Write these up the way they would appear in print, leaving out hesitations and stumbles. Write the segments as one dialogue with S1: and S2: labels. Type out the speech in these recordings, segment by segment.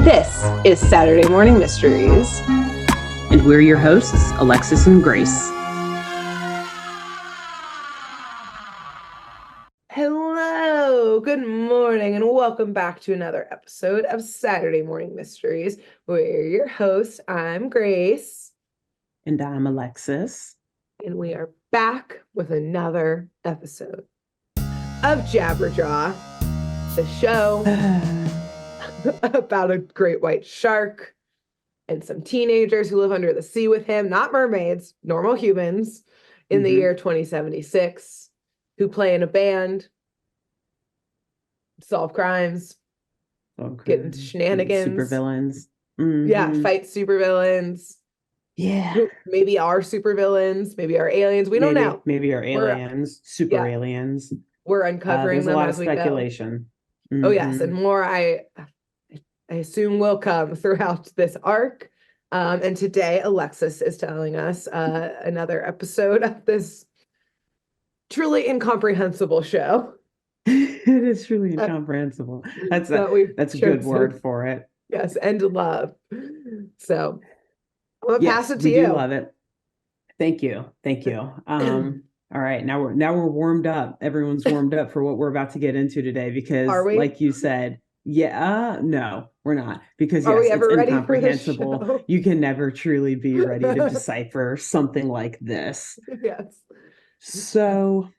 S1: This is Saturday Morning Mysteries.
S2: And we're your hosts, Alexis and Grace.
S1: Hello, good morning, and welcome back to another episode of Saturday Morning Mysteries. We're your hosts. I'm Grace.
S2: And I'm Alexis.
S1: And we are back with another episode of Jabberjaw, the show about a great white shark and some teenagers who live under the sea with him, not mermaids, normal humans, in the year 2076, who play in a band, solve crimes, get into shenanigans.
S2: Supervillains.
S1: Yeah, fight supervillains.
S2: Yeah.
S1: Who maybe are supervillains, maybe are aliens. We don't know.
S2: Maybe are aliens, aliens.
S1: We're uncovering
S2: them
S1: as we go.
S2: There's a lot of speculation.
S1: Oh, yes, and more I assume will come throughout this arc. And today, Alexis is telling us another episode of this truly incomprehensible show.
S2: It is truly incomprehensible. That's a good word for it.
S1: Yes, and love. So I'm gonna pass it to you.
S2: We do love it. Thank you. All right, now we're warmed up. Everyone's warmed up for what we're about to get into today because, like you said, no, we're not, because yes, it's incomprehensible. You can never truly be ready to decipher something like this.
S1: Yes.
S2: So,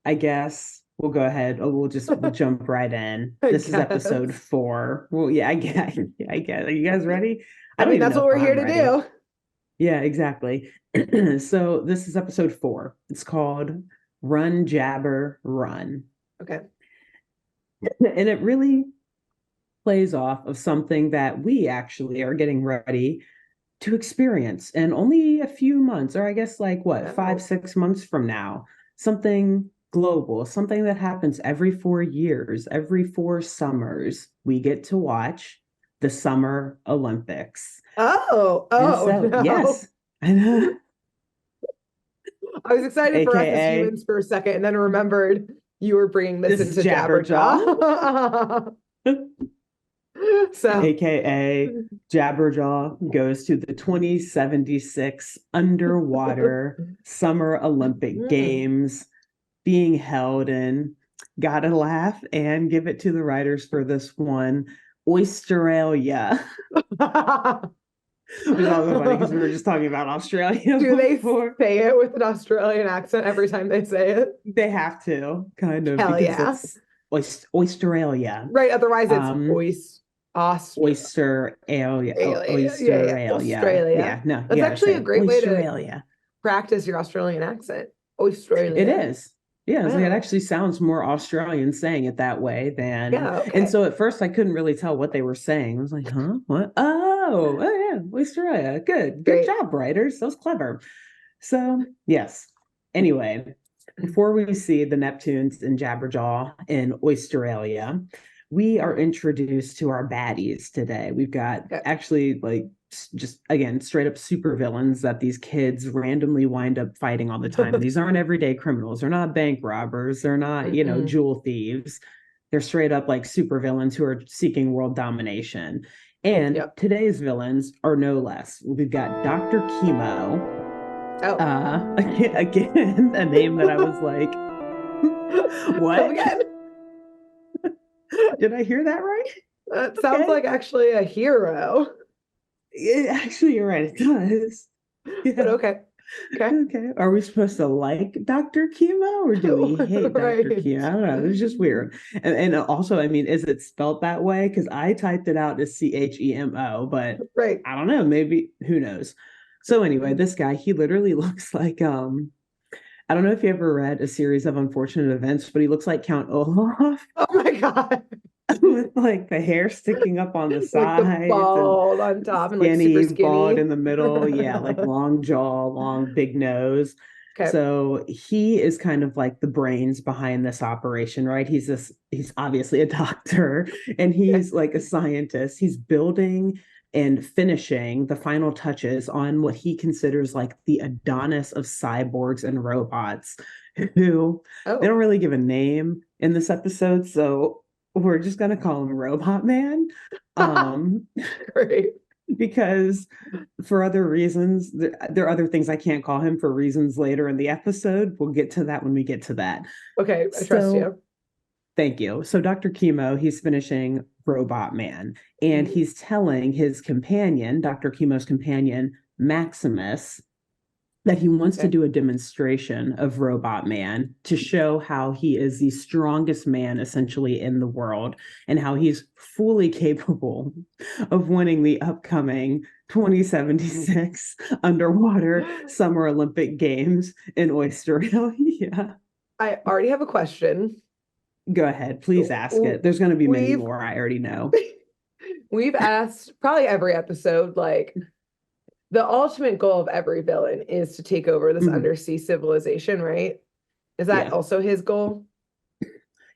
S2: I guess we'll go ahead. We'll jump right in. This is episode 4. Well, yeah, I guess. Are you guys ready?
S1: I mean, that's what we're here to do.
S2: Yeah, exactly. So this is episode 4. It's called Run, Jabber, Run.
S1: Okay.
S2: And it really plays off of something that we actually are getting ready to experience in only a few months, or I guess 5-6 months from now. Something global, something that happens every 4 years, every 4 summers. We get to watch the Summer Olympics.
S1: No.
S2: Yes. I know.
S1: I was excited for us as humans for a second, and then remembered you were bringing this into Jabberjaw. So,
S2: AKA Jabberjaw goes to the 2076 underwater Summer Olympic Games being held in, gotta laugh and give it to the writers for this one, Australia. Which is also funny because we were just talking about Australia.
S1: Do they say it with an Australian accent every time they say it?
S2: They have to, kind of.
S1: Hell yeah.
S2: It's Australia.
S1: Right, otherwise it's
S2: Australia.
S1: Yeah, no. That's actually a great way to practice your Australian accent. Australia.
S2: It is. Yeah, it actually sounds more Australian saying it that way than.
S1: Yeah, okay.
S2: And so at first I couldn't really tell what they were saying. I was like, huh? What? Oh yeah, Australia. Good job, writers. That was clever. So, yes. Anyway, before we see the Neptunes and Jabberjaw in Australia, we are introduced to our baddies today. We've got actually just again straight up supervillains that these kids randomly wind up fighting all the time. These aren't everyday criminals. They're not bank robbers. They're not, jewel thieves. They're straight up supervillains who are seeking world domination. And today's villains are no less. We've got Dr. Chemo. Again, a name that I was like, what?
S1: Again.
S2: Did I hear that right?
S1: That sounds like actually a hero.
S2: Actually, you're right. It does. Yeah.
S1: But okay.
S2: Are we supposed to like Dr. Chemo or do we hate Dr. Chemo? I don't know. It's just weird. And also, I mean, is it spelled that way? Because I typed it out as CHEMO, but I don't know. Maybe, who knows? So anyway, this guy, he literally looks like I don't know if you ever read A Series of Unfortunate Events, but he looks like Count Olaf.
S1: Oh my God.
S2: With the hair sticking up on the sides,
S1: the bald on top,
S2: skinny,
S1: and super skinny,
S2: bald in the middle. Yeah, long jaw, long big nose. Okay. So he is kind of the brains behind this operation, right? He's obviously a doctor, and he's a scientist. He's building and finishing the final touches on what he considers the Adonis of cyborgs and robots, who they don't really give a name in this episode. So we're just gonna call him Robot Man. Um,
S1: Great.
S2: because for other reasons, there are other things I can't call him for reasons later in the episode. We'll get to that when we get to that.
S1: Okay, I trust
S2: So
S1: you.
S2: thank you. So Dr. Chemo, he's finishing Robot Man, and
S1: Mhm.
S2: he's telling his companion, Dr. Chemo's companion, Maximus, that he wants to
S1: Okay.
S2: do a demonstration of Robot Man to show how he is the strongest man essentially in the world and how he's fully capable of winning the upcoming 2076 underwater Summer Olympic Games in Oysteria.
S1: I already have a question.
S2: Go ahead, please ask it. There's going to be many
S1: We've
S2: more, I already know.
S1: we've asked probably every episode, like the ultimate goal of every villain is to take over this
S2: Mhm.
S1: undersea civilization, right? Is that
S2: Yeah.
S1: also his goal?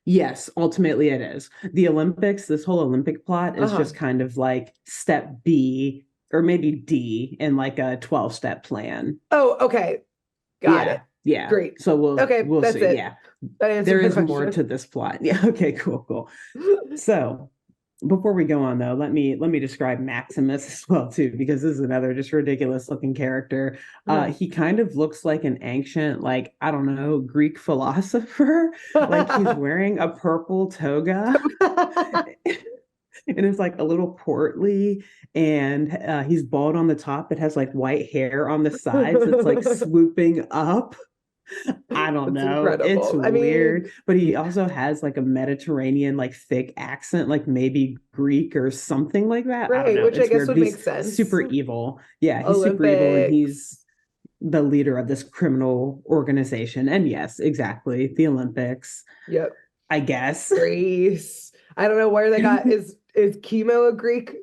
S2: Yes, ultimately it is. The Olympics, this whole Olympic plot is
S1: Uh-huh.
S2: just kind of like step B or maybe D in like a 12-step plan.
S1: Oh, okay. Got
S2: Yeah.
S1: it.
S2: Yeah.
S1: Great.
S2: So we'll
S1: Okay,
S2: we'll
S1: that's
S2: see.
S1: it.
S2: Yeah.
S1: That answered
S2: There
S1: my
S2: is more
S1: question.
S2: to this plot. Yeah. Okay, cool, cool. So before we go on though, let me describe Maximus as well too, because this is another just ridiculous looking character. He kind of looks like an ancient, like, I don't know, Greek philosopher. Like he's wearing a purple toga and it's like a little portly, and he's bald on the top. It has like white hair on the sides. It's like swooping up. I don't
S1: That's
S2: know. It's
S1: incredible. I
S2: weird,
S1: mean,
S2: but he also has like a Mediterranean, like thick accent, like maybe Greek or something like that. I don't
S1: right,
S2: know.
S1: which I
S2: It's
S1: guess
S2: weird,
S1: would
S2: but
S1: make
S2: he's
S1: sense.
S2: super evil. Yeah, he's super evil, and he's
S1: Olympics.
S2: the leader of this criminal organization. And yes, exactly, the Olympics,
S1: Yep.
S2: I guess.
S1: Greece. I don't know where they got is Chemo a Greek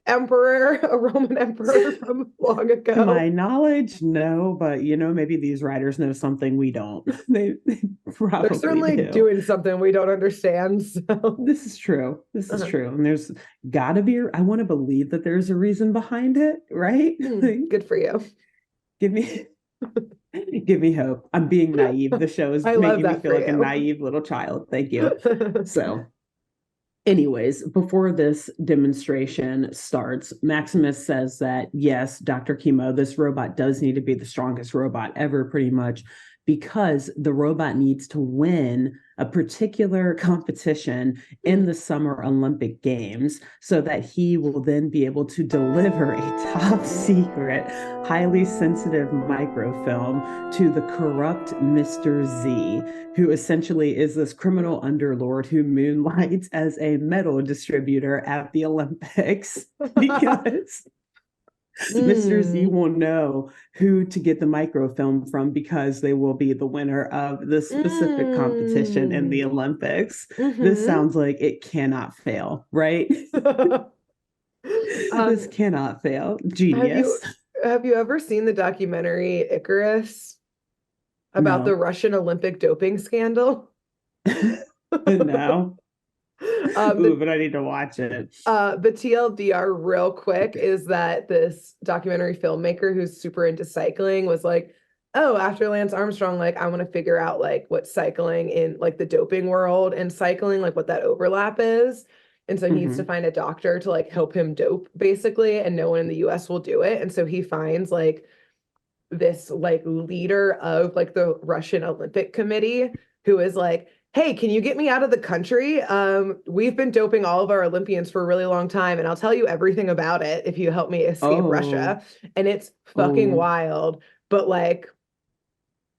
S1: emperor, a Roman emperor from long
S2: To my
S1: ago?
S2: knowledge, no, but maybe these writers know something we don't. They
S1: They're
S2: probably
S1: certainly
S2: do.
S1: doing something we don't understand. So,
S2: This is true. This is
S1: uh-huh.
S2: true. And there's gotta be, I want to believe that there's a reason behind it, right?
S1: Good for you.
S2: Give me give me hope. I'm being naive. The show is
S1: I love
S2: making me
S1: that
S2: feel
S1: for
S2: like a
S1: you.
S2: naive little child. Thank you. So anyways, before this demonstration starts, Maximus says that yes, Dr. Chemo, this robot does need to be the strongest robot ever, pretty much, because the robot needs to win a particular competition in the Summer Olympic Games so that he will then be able to deliver a top secret, highly sensitive microfilm to the corrupt Mr. Z, who essentially is this criminal underlord who moonlights as a medal distributor at the Olympics because Mr. Z
S1: Mm.
S2: will know who to get the microfilm from because they will be the winner of the specific competition in
S1: Mm.
S2: the Olympics. This
S1: Hmm.
S2: sounds like it cannot fail, right? This
S1: Um,
S2: cannot fail.
S1: have
S2: Genius.
S1: you have you ever seen the documentary Icarus about the
S2: No.
S1: Russian Olympic doping scandal?
S2: No. Ooh,
S1: The
S2: but I need to watch it.
S1: the TLDR real quick is that this documentary filmmaker who's super into cycling was like, oh, after Lance Armstrong, like I want to figure out like what cycling in like the doping world and cycling, like what that overlap is. And so he needs to
S2: Mhm.
S1: find a doctor to like help him dope basically, and no one in the US will do it. And so he finds like this like leader of like the Russian Olympic Committee who is like, hey, can you get me out of the country? We've been doping all of our Olympians for a really long time, and I'll tell you everything about it if you help me escape
S2: Oh,
S1: Russia. And it's fucking
S2: oh,
S1: wild, but like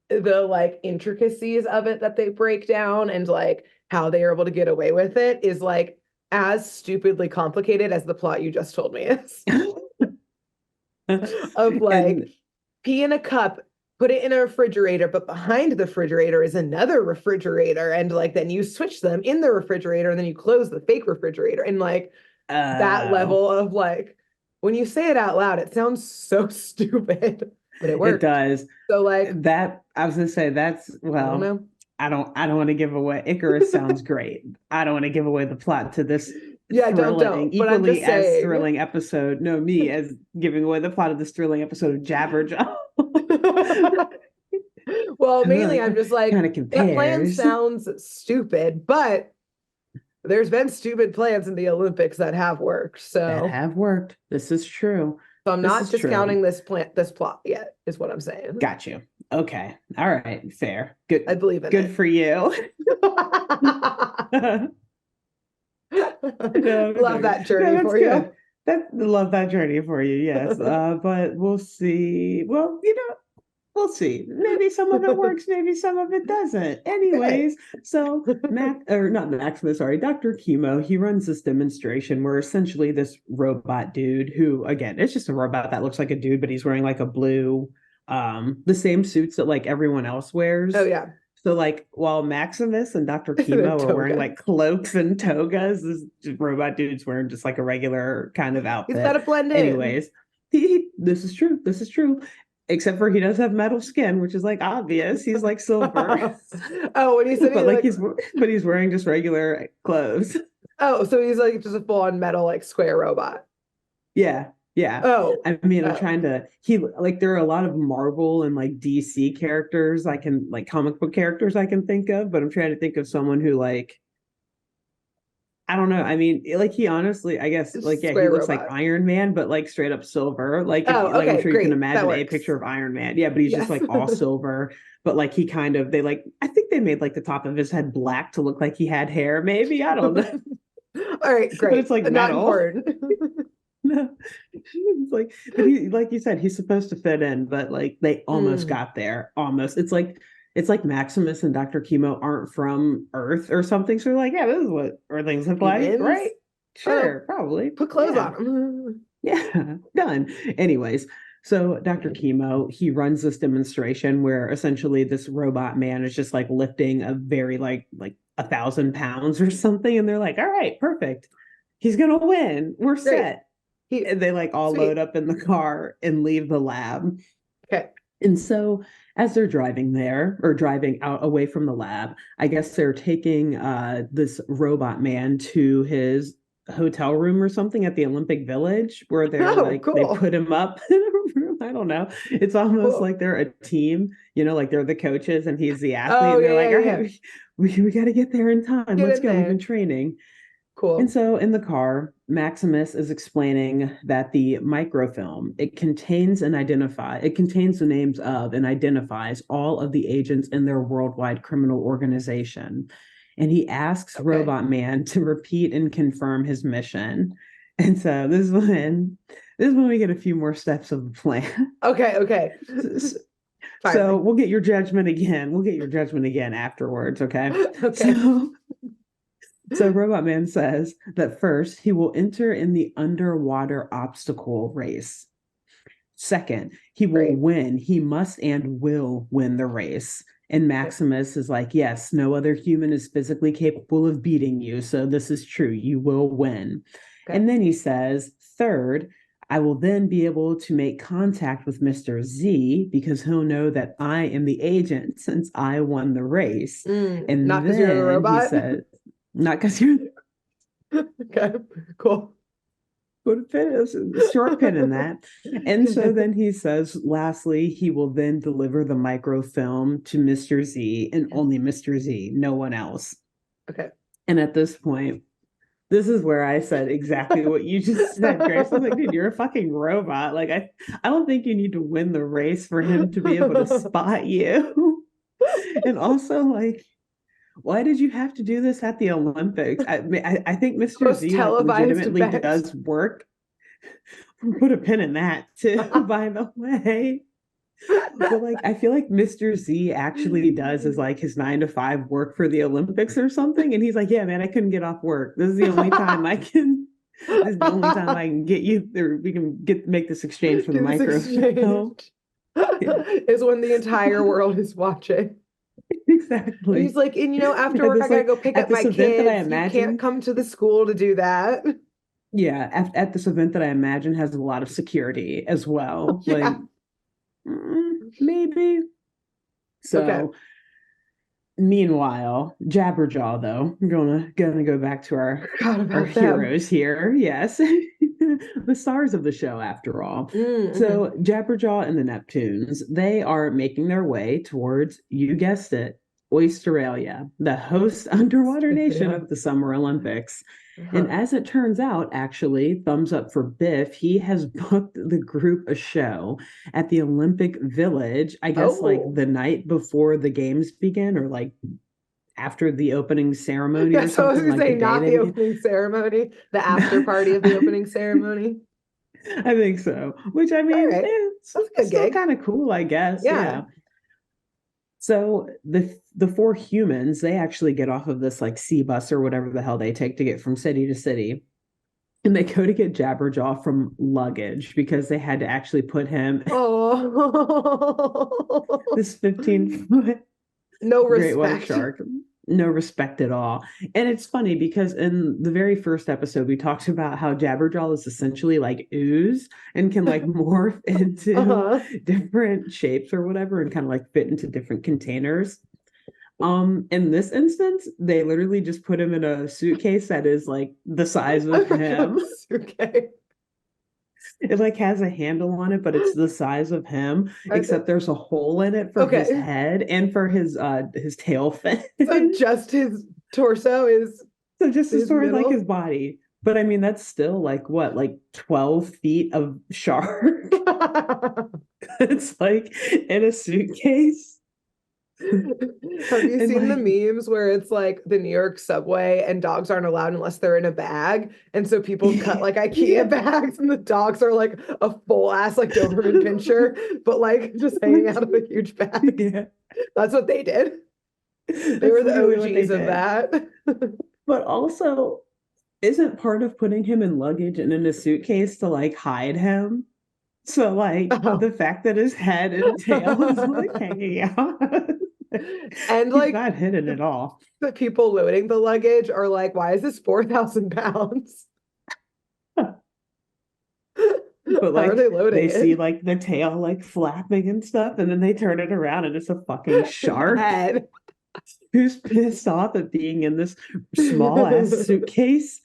S1: the like intricacies of it that they break down and like how they are able to get away with it is like as stupidly complicated as the plot you just told me is. Of like
S2: and
S1: pee in a cup, put it in a refrigerator, but behind the refrigerator is another refrigerator. And like then you switch them in the refrigerator and then you close the fake refrigerator. And like that
S2: oh,
S1: level of like, when you say it out loud, it sounds so stupid, but it
S2: it
S1: worked.
S2: does.
S1: So like,
S2: That I was gonna say that's
S1: I don't
S2: well,
S1: know.
S2: I don't want to give away Icarus sounds great. I don't want to give away the plot to this
S1: Yeah,
S2: thrilling,
S1: don't. But I'm
S2: equally
S1: just
S2: as
S1: saying.
S2: thrilling episode. No, me as giving away the plot of this thrilling episode of Jabberjaw.
S1: Well, mainly
S2: Kind
S1: I'm just like,
S2: of
S1: that plan
S2: compares.
S1: sounds stupid, but There's been stupid plans in the Olympics that have worked.
S2: That have worked. This is true.
S1: So I'm
S2: This
S1: not
S2: is
S1: discounting
S2: true.
S1: this plot yet, is what I'm saying.
S2: Got you. Okay. All right. Fair. Good.
S1: I believe in
S2: Good
S1: it.
S2: for you. No,
S1: Love that journey
S2: that's
S1: for
S2: good.
S1: you.
S2: Love that journey for you. Yes. But we'll see. Well, we'll see. Maybe some of it works, maybe some of it doesn't. Anyways, so not Maximus, sorry, Dr. Chemo, he runs this demonstration where essentially this robot dude who, again, it's just a robot that looks like a dude, but he's wearing like a blue, the same suits that like everyone else wears.
S1: Oh yeah.
S2: So like while Maximus and Dr. Chemo are wearing like cloaks and togas, this robot dude's wearing just like a regular kind of outfit.
S1: He's got to blend in.
S2: Anyways, this is true. This is true. Except for he does have metal skin, which is like obvious. He's like silver.
S1: Oh, when he said
S2: but like he's wearing just regular clothes.
S1: Oh, so he's like just a full-on metal like square robot.
S2: Yeah. Yeah.
S1: Oh.
S2: I mean, I'm trying to there are a lot of Marvel and like DC characters comic book characters I can think of, but I'm trying to think of someone who like I don't know. I mean, like he honestly, I guess, like he looks like Iron Man, but like straight up silver. Like,
S1: okay,
S2: I'm sure
S1: great.
S2: you can imagine a picture of Iron Man. Yeah, but he's just like all silver. But like he kind of, I think they made like the top of his head black to look like he had hair. Maybe I don't know.
S1: All right, great.
S2: But it's like
S1: not
S2: metal.
S1: important.
S2: No, it's like, but he, like you said, he's supposed to fit in, but like they almost got there. Almost. It's like Maximus and Dr. Chemo aren't from Earth or something. So they're like, yeah, this is what Earthlings look like, right? Sure, probably.
S1: Put clothes on them.
S2: Yeah, done. Anyways, so Dr. Chemo, he runs this demonstration where essentially this robot man is just like lifting a very like 1,000 pounds or something. And they're like, all right, perfect. He's gonna win. We're set. And they like all load up in the car and leave the lab.
S1: Okay.
S2: And so as they're driving there or driving out away from the lab, I guess they're taking this robot man to his hotel room or something at the Olympic Village where they're they put him up in a room. I don't know. It's almost like they're a team, like they're the coaches and he's the athlete. And they're all right, we got to get there in time. Let's go. We've been training.
S1: Cool.
S2: And so in the car, Maximus is explaining that the microfilm, it contains the names of and identifies all of the agents in their worldwide criminal organization. And he asks Robot Man to repeat and confirm his mission. And so this is when we get a few more steps of the plan.
S1: Okay.
S2: So we'll get your judgment again. We'll get your judgment again afterwards, okay?
S1: Okay.
S2: So Robot Man says that first, he will enter in the underwater obstacle race. Second, he will win. He must and will win the race. And Maximus is like, yes, no other human is physically capable of beating you. So this is true. You will win. Okay. And then he says, third, I will then be able to make contact with Mr. Z because he'll know that I am the agent since I won the race. And
S1: not because you're a robot?
S2: He says, not because you're
S1: okay, cool.
S2: Put a short pin in that. And so then he says, lastly, he will then deliver the microfilm to Mr. Z and only Mr. Z, no one else.
S1: Okay.
S2: And at this point, this is where I said exactly what you just said, Grace. I was like, dude, you're a fucking robot. Like, I don't think you need to win the race for him to be able to spot you. And also, like, why did you have to do this at the Olympics? I think Mr. Z legitimately does work. Put a pin in that too, by the way. But like, I feel like Mr. Z actually does is like his 9 to 5 work for the Olympics or something. And he's like, yeah, man, I couldn't get off work. This is the only time I can. This is the only time I can get you. Or we can make this exchange for the microfilm.
S1: Is when the entire world is watching.
S2: Exactly.
S1: He's like, and after work, I gotta go pick up my kids. You can't come to the school to do that.
S2: Yeah, at this event that I imagine has a lot of security as well.
S1: Yeah.
S2: Like, maybe. So, meanwhile, Jabberjaw, though, I'm gonna go back to our heroes here. Yes, the stars of the show, after all. Mm-hmm. So Jabberjaw and the Neptunes, they are making their way towards, you guessed it, Oysterrelia, the host underwater nation
S1: Yeah.
S2: of the Summer Olympics. And
S1: Uh-huh.
S2: as it turns out, actually, thumbs up for Biff, he has booked the group a show at the Olympic Village, I guess like
S1: Oh,
S2: the night before the games begin, or like after the opening ceremony
S1: yeah.
S2: or
S1: So I was
S2: something,
S1: gonna
S2: like the
S1: say
S2: day
S1: not
S2: they
S1: the
S2: begin.
S1: opening ceremony, the after party of the opening ceremony.
S2: I think so. Which I
S1: All
S2: mean,
S1: right, that's a good
S2: still
S1: gig.
S2: kind of cool, I guess.
S1: Yeah.
S2: Yeah. So the four humans, they actually get off of this like sea bus or whatever the hell they take to get from city to city. And they go to get Jabberjaw from luggage because they had to actually put him
S1: Oh,
S2: this 15-foot
S1: no
S2: great white
S1: respect.
S2: shark. No respect at all. And it's funny because in the very first episode, we talked about how Jabberjaw is essentially like ooze and can like morph into
S1: Uh-huh.
S2: different shapes or whatever and kind of like fit into different containers. In this instance, they literally just put him in a suitcase that is like the size
S1: Oh
S2: of
S1: my
S2: him.
S1: goodness. Okay.
S2: It like has a handle on it, but it's the size of him, except there's a hole in it for his
S1: Okay.
S2: head and for his tail fin.
S1: So just his torso is
S2: So just to
S1: his
S2: sort of like his
S1: middle.
S2: body. But I mean, that's still like what, like 12 feet of shark? It's like in a suitcase.
S1: Have you
S2: And
S1: seen the
S2: like,
S1: memes where it's like the New York subway and dogs aren't allowed unless they're in a bag? And so people cut like IKEA
S2: yeah,
S1: bags and the dogs are like a full ass like Doberman Pinscher, but like just hanging out of a huge bag.
S2: yeah,
S1: That's what they did. They
S2: that's
S1: were the
S2: literally what they
S1: OGs of
S2: did.
S1: that.
S2: But also, isn't part of putting him in luggage and in a suitcase to like hide him? So like
S1: Oh.
S2: the fact that his head and tail is like hanging out,
S1: And
S2: he's
S1: like
S2: not hidden at all.
S1: the people loading the luggage are like, why is this 4,000 pounds?
S2: But
S1: How are
S2: like
S1: they loading
S2: they see
S1: it?
S2: like the tail like flapping and stuff, and then they turn it around and it's a fucking shark
S1: Head.
S2: who's pissed off at being in this small ass suitcase,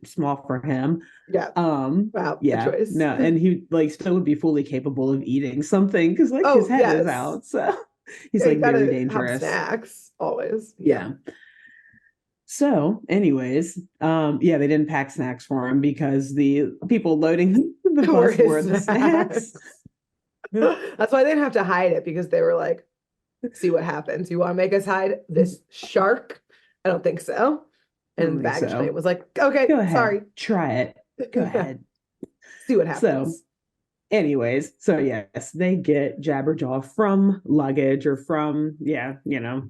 S2: small for him.
S1: Yeah. Wow. Good
S2: Yeah,
S1: choice.
S2: no, and he like still would be fully capable of eating something because like his
S1: Oh,
S2: head is
S1: yes.
S2: out, so he's
S1: Yeah, you
S2: like very
S1: gotta have
S2: dangerous.
S1: snacks always. Yeah.
S2: Yeah. So, anyways, yeah, they didn't pack snacks for him because the people loading the
S1: Were
S2: bus
S1: his
S2: were the snacks.
S1: snacks. That's why they didn't have to hide it because they were like, see what happens. You want to make us hide this shark? I don't think so.
S2: I don't
S1: And the
S2: think
S1: baggage claim
S2: so.
S1: was like, okay,
S2: Go ahead,
S1: sorry.
S2: try it. Go ahead.
S1: See what
S2: So,
S1: happens.
S2: anyways, so yes, they get Jabberjaw from luggage or from, yeah,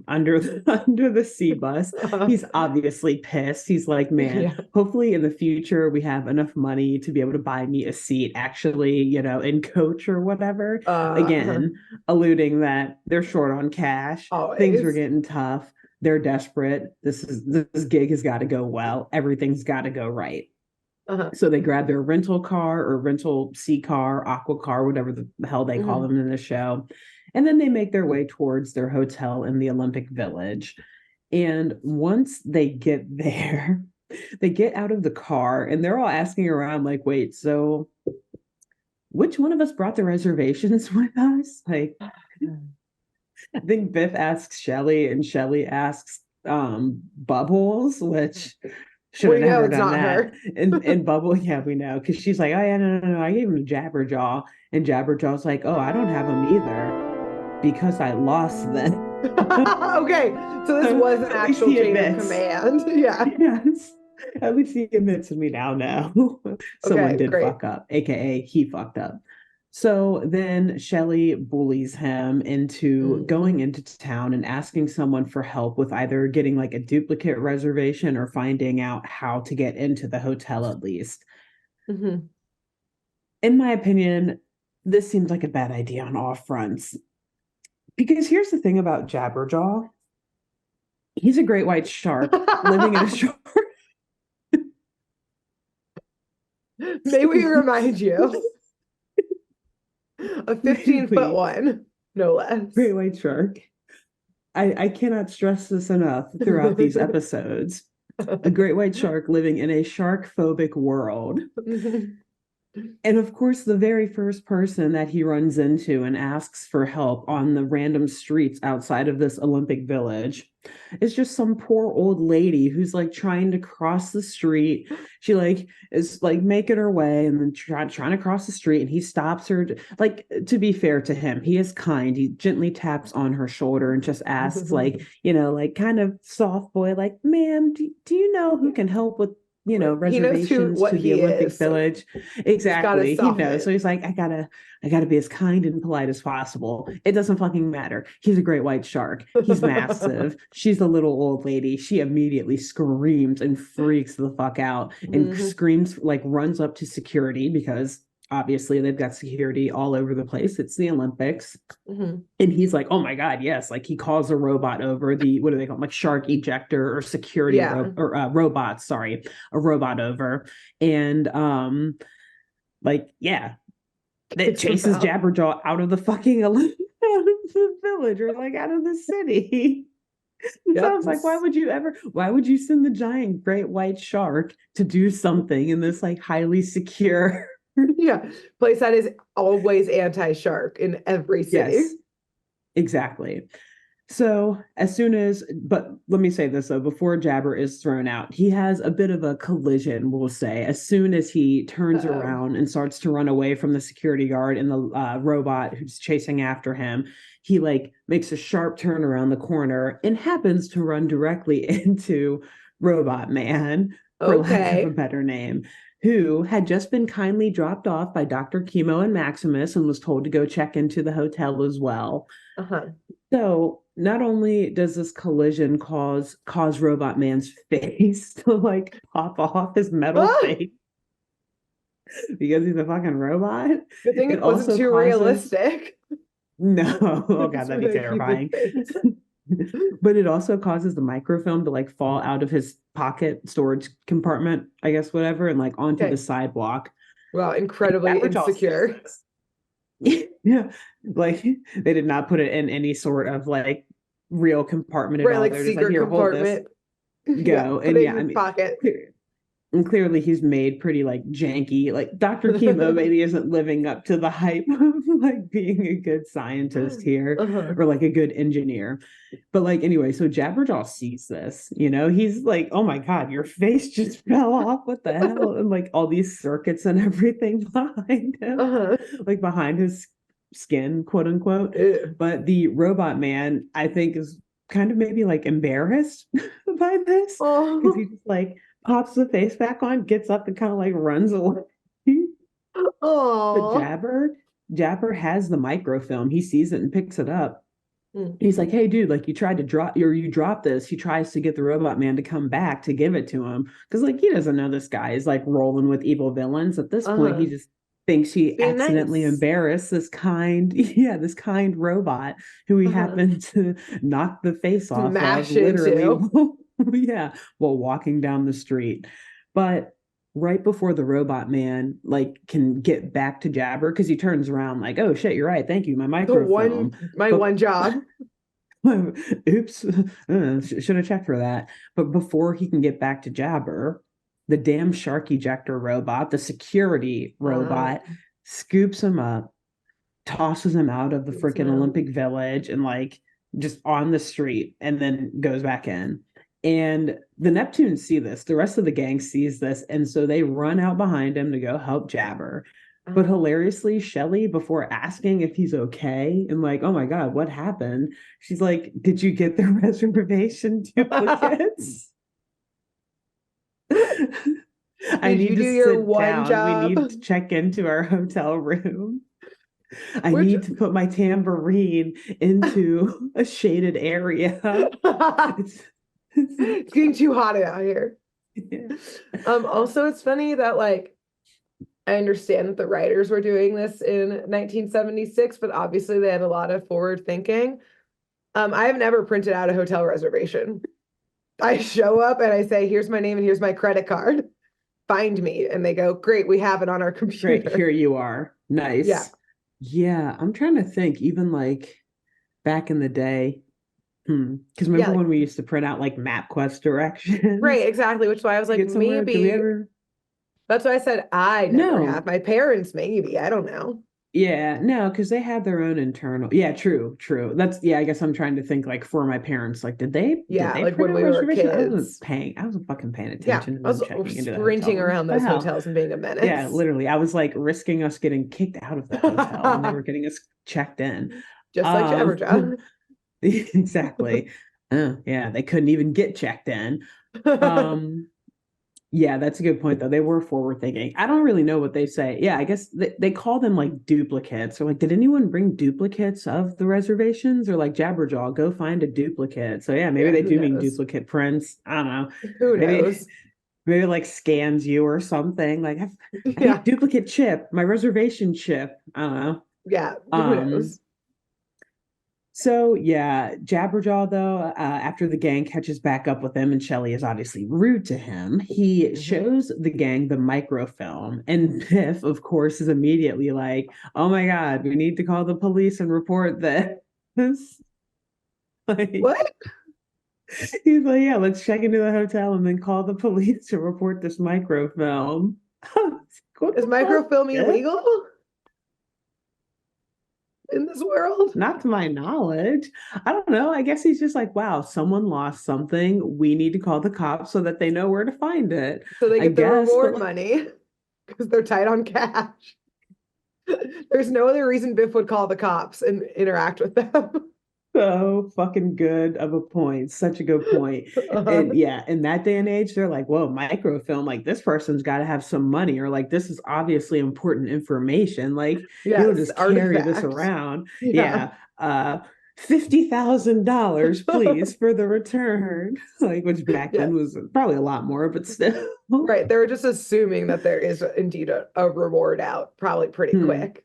S2: under under the sea bus. He's obviously pissed. He's like, man,
S1: Yeah.
S2: hopefully in the future we have enough money to be able to buy me a seat actually, in coach or whatever.
S1: Uh,
S2: Again, alluding that they're short on cash. Things were
S1: always.
S2: getting tough. They're desperate. This gig has got to go well. Everything's got to go right.
S1: Uh-huh.
S2: So they grab their rental car or rental sea car, aqua car, whatever the hell they call
S1: Mhm.
S2: them in the show. And then they make their way towards their hotel in the Olympic Village. And once they get there, they get out of the car and they're all asking around, like, wait, so which one of us brought the reservations with us? Like, I think Biff asks Shelly and Shelly asks Bubbles, which should
S1: We
S2: have
S1: know
S2: never
S1: it's
S2: done
S1: not
S2: that.
S1: her.
S2: And Bubble, yeah, we know. Because she's like, oh yeah, no, I gave him a Jabberjaw. And Jabberjaw's like, oh, I don't have him either. Because I lost them.
S1: Okay, so this was an
S2: At least
S1: actual
S2: he
S1: chain of
S2: admits.
S1: command. Yeah.
S2: Yes. At least he admits to me now. Someone
S1: Okay,
S2: did
S1: great.
S2: fuck up, aka he fucked up. So then Shelley bullies him into going
S1: Mhm.
S2: into town and asking someone for help with either getting like a duplicate reservation or finding out how to get into the hotel at least.
S1: Mhm.
S2: In my opinion, this seems like a bad idea on all fronts. Because here's the thing about Jabberjaw. He's a great white shark living in a shark.
S1: May we remind you, a 15-foot
S2: Really
S1: one, no less.
S2: great white shark. I cannot stress this enough throughout these episodes. A great white shark living in a shark phobic world. And of course, the very first person that he runs into and asks for help on the random streets outside of this Olympic village is just some poor old lady who's like trying to cross the street. She like is like making her way and then trying to cross the street, and he stops her. Like, to be fair to him, he is kind. He gently taps on her shoulder and just asks, like, like kind of soft boy, like, ma'am, do you know who can help with
S1: He knows
S2: reservations
S1: what
S2: to the
S1: he
S2: Olympic
S1: is.
S2: Village?
S1: He's gotta
S2: Exactly. He knows.
S1: soften.
S2: So he's like, I gotta be as kind and polite as possible. It doesn't fucking matter. He's a great white shark. He's massive. She's a little old lady. She immediately screams and freaks the fuck out and screams, like runs up to security because obviously they've got security all over the place. It's the Olympics. And he's like, oh my God, yes. Like he calls a robot over, the, what do they call them? Like shark ejector or security robot, sorry, a robot over. And like, yeah, that chases Jabberjaw out of the fucking out of the village or like out of the city. So I was like, why would you send the giant great white shark to do something in this like highly secure
S1: place that is always anti-shark in every city?
S2: Yes, exactly. So but let me say this though, before Jabber is thrown out, he has a bit of a collision, we'll say. As soon as he turns around and starts to run away from the security guard and the robot who's chasing after him, he like makes a sharp turn around the corner and happens to run directly into Robot Man, for lack of a better name, who had just been kindly dropped off by Dr. Chemo and Maximus and was told to go check into the hotel as well. So not only does this collision cause Robot Man's face to like pop off his metal face because he's a fucking robot.
S1: Good thing it wasn't too realistic.
S2: No, oh God, that'd be terrifying. But it also causes the microfilm to like fall out of his pocket storage compartment, I guess, whatever, and like onto the sidewalk.
S1: Wow, incredibly insecure.
S2: Yeah, like they did not put it in any sort of like real compartment at all.
S1: Like
S2: they're
S1: secret
S2: just like, here,
S1: compartment.
S2: Hold this. Go.
S1: And yeah, I mean, pocket.
S2: And clearly he's made pretty like janky. Like Dr. Chemo maybe isn't living up to the hype of like being a good scientist here or like a good engineer. But like anyway, so Jabberjaw sees this, he's like, oh my God, your face just fell off. What the hell? And like all these circuits and everything behind him, like behind his skin, quote unquote. But the Robot Man, I think, is kind of maybe like embarrassed by this because he just like pops the face back on, gets up and kind of like runs away. But Jabber has the microfilm. He sees it and picks it up. He's like, hey dude, like you dropped this. He tries to get the Robot Man to come back to give it to him because like he doesn't know this guy is like rolling with evil villains. At this point, he just thinks he accidentally embarrassed this kind robot who he happened to knock the face off of, literally while walking down the street. But right before the Robot Man like can get back to Jabber, because he turns around like, oh shit, you're right, thank you, my microfilm,
S1: one job.
S2: Oops, should have checked for that. But before he can get back to Jabber, the damn shark ejector robot, the security robot, scoops him up, tosses him out of the freaking Olympic Village and like just on the street, and then goes back in. And the Neptunes see this. The rest of the gang sees this. And so they run out behind him to go help Jabber. But hilariously, Shelly, before asking if he's okay and like, oh my God, what happened? She's like, did you get the reservation duplicates? I need to sit down.
S1: Job?
S2: We need to check into our hotel room. I need to put my tambourine into a shaded area.
S1: It's getting too hot out here. Also, it's funny that like I understand that the writers were doing this in 1976, but obviously they had a lot of forward thinking. I have never printed out a hotel reservation. I show up and I say, here's my name and here's my credit card. Find me. And they go, great, we have it on our computer.
S2: Great, here you are. Nice. Yeah, I'm trying to think, even like back in the day, because remember when we used to print out like MapQuest directions?
S1: Right, exactly. Which is why I was like, maybe That's why I said I never have.
S2: No.
S1: My parents, maybe. I don't know.
S2: Yeah, no, because they had their own internal. Yeah, true, true. That's yeah. I guess I'm trying to think like for my parents, like did
S1: Yeah,
S2: they
S1: like
S2: print
S1: when
S2: out
S1: we were
S2: reservation?
S1: kids.
S2: I wasn't fucking paying
S1: Yeah,
S2: attention to
S1: I
S2: them
S1: was
S2: checking into the hotel
S1: sprinting
S2: room.
S1: around
S2: The
S1: those
S2: hell?
S1: hotels and being a
S2: Yeah,
S1: menace.
S2: literally. I was like risking us getting kicked out of the hotel when they were getting us checked in.
S1: Just like
S2: Um,
S1: Jabberjaw.
S2: exactly. Yeah, they couldn't even get checked in. Um, yeah, that's a good point though. They were forward thinking. I don't really know what they say. Yeah, I guess they call them like duplicates. Or like, did anyone bring duplicates of the reservations? Or like Jabberjaw, go find a duplicate. So yeah, maybe
S1: Yeah,
S2: they
S1: who
S2: do mean
S1: knows?
S2: duplicate prints. I don't know.
S1: Who
S2: Maybe
S1: knows?
S2: maybe like scans you or something. Like I need
S1: Yeah,
S2: duplicate chip, my reservation chip. I don't know.
S1: yeah, who
S2: Um,
S1: knows?
S2: so yeah, Jabberjaw though, after the gang catches back up with him and Shelly is obviously rude to him, he
S1: Mhm.
S2: shows the gang the microfilm. And Biff, of course, is immediately like, "Oh my God, we need to call the police and report this." Like
S1: What?
S2: he's like, "Yeah, let's check into the hotel and then call the police to report this microfilm." What
S1: Is
S2: the fuck,
S1: microfilm
S2: Biff?
S1: illegal in this world?
S2: Not to my knowledge. I don't know. I guess he's just like, wow, someone lost something. We need to call the cops so that they know where to find it.
S1: So they
S2: I
S1: get the
S2: guess, but
S1: reward
S2: like,
S1: money because they're tight on cash. There's no other reason Biff would call the cops and interact with them.
S2: so fucking good of a point. Such a good point.
S1: Uh-huh.
S2: And yeah, in that day and age, they're like, whoa, microfilm, like this person's got to have some money, or like this is obviously important information. Like you'll
S1: Yes,
S2: just carry this
S1: artifact.
S2: around.
S1: Yeah.
S2: Yeah. $50,000, please, for the return. Like, which back
S1: Yeah.
S2: then was probably a lot more, but still.
S1: Right. They were just assuming that there is indeed a reward out, probably pretty
S2: Hmm.
S1: quick.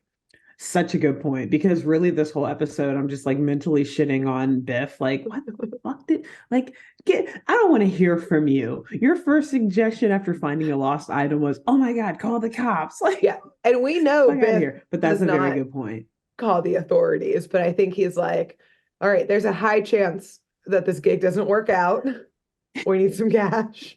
S2: Such a good point because really this whole episode I'm just like mentally shitting on Biff. Like, what the fuck did like get I don't want to hear from you. Your first suggestion after finding a lost item was, oh my God, call the cops. Like,
S1: Yeah. And we know
S2: fuck out of
S1: Biff
S2: here. But that's
S1: does
S2: a very
S1: not
S2: good point.
S1: call the authorities, but I think he's like, all right, there's a high chance that this gig doesn't work out. We need some cash.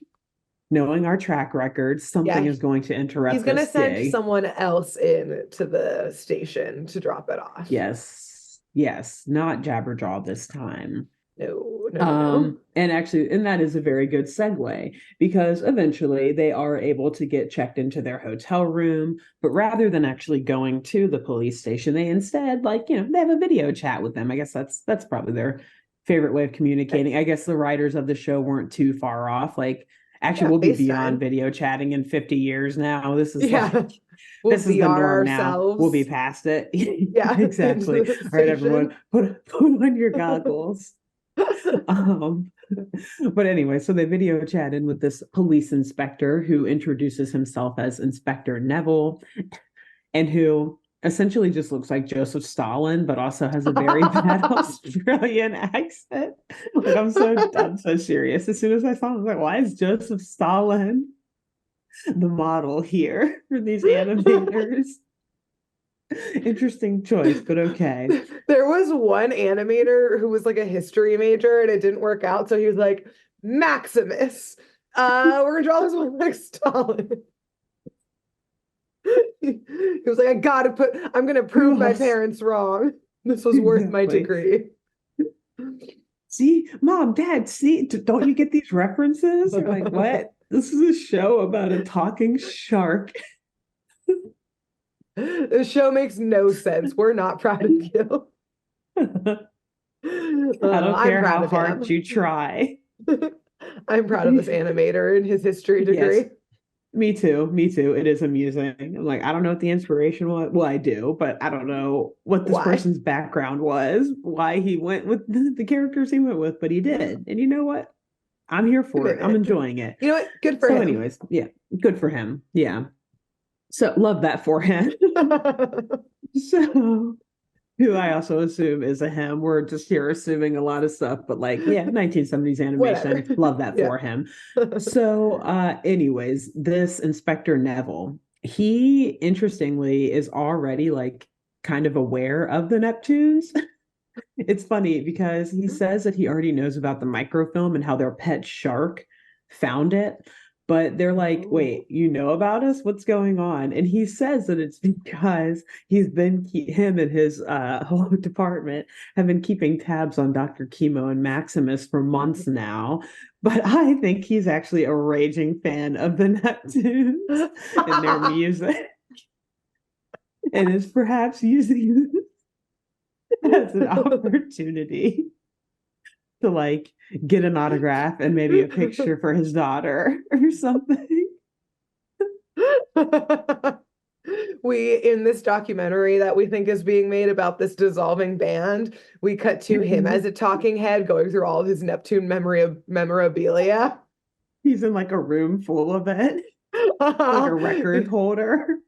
S2: Knowing our track record, something
S1: Yeah.
S2: is going to
S1: He's
S2: interrupt
S1: gonna
S2: this
S1: send
S2: gig.
S1: someone else in to the station to drop it off.
S2: Yes. Yes. Not Jabberjaw this time.
S1: No, no, no, no.
S2: And actually, and that is a very good segue because eventually they are able to get checked into their hotel room, but rather than actually going to the police station, they instead, like, they have a video chat with them. I guess that's probably their favorite way of communicating. I guess the writers of the show weren't too far off. Like, actually,
S1: Yeah,
S2: we'll be beyond
S1: FaceTime.
S2: video chatting in 50 years now. This is like
S1: Yeah. We'll
S2: this is the
S1: VR
S2: norm now. We'll be
S1: ourselves.
S2: past it.
S1: Yeah, into
S2: Exactly.
S1: the
S2: All right, everyone,
S1: station.
S2: put on your goggles. Um, but anyway, so they video chatted with this police inspector who introduces himself as Inspector Neville and who essentially just looks like Joseph Stalin, but also has a very bad Australian accent. Like I'm so serious. As soon as I saw him, I was like, why is Joseph Stalin the model here for these animators? Interesting choice, but okay.
S1: There was one animator who was like a history major and it didn't work out. So he was like, Maximus, we're gonna draw this one like Stalin. He was like, I'm gonna prove
S2: Who
S1: my
S2: else?
S1: parents wrong. This was worth my
S2: Exactly.
S1: degree.
S2: See, mom, dad, see, don't you get these references? You're like, what? This is a show about a talking shark.
S1: The show makes no sense. We're not proud of you.
S2: I don't
S1: I'm
S2: care
S1: proud
S2: how
S1: of
S2: hard
S1: him.
S2: you try.
S1: I'm proud of this animator and his history
S2: Yes,
S1: degree.
S2: me too. Me too. It is amusing. I'm like, I don't know what the inspiration was. Well, I do, but I don't know what this
S1: Why?
S2: person's background was, why he went with the characters he went with, but he did. And you know what? I'm here for it. I'm
S1: Commitment.
S2: enjoying it.
S1: You know what? Good for
S2: So,
S1: him.
S2: anyways, yeah, good for him. Yeah. So, love that for him. So, who I also assume is a him. We're just here assuming a lot of stuff, but like, yeah, 1970s
S1: Whatever.
S2: animation. Love that
S1: Yeah.
S2: for him. So, anyways, this Inspector Neville, he interestingly is already like kind of aware of the Neptunes. It's funny because he says that he already knows about the microfilm and how their pet shark found it. But they're like, wait, you know about us? What's going on? And he says that it's because him and his whole department have been keeping tabs on Dr. Chemo and Maximus for months now. But I think he's actually a raging fan of the Neptunes and their music, and is perhaps using this as an opportunity to like get an autograph and maybe a picture for his daughter or something.
S1: We, in this documentary that we think is being made about this dissolving band, we cut to him as a talking head going through all of his Neptune memorabilia.
S2: He's in like a room full of it, like a record holder,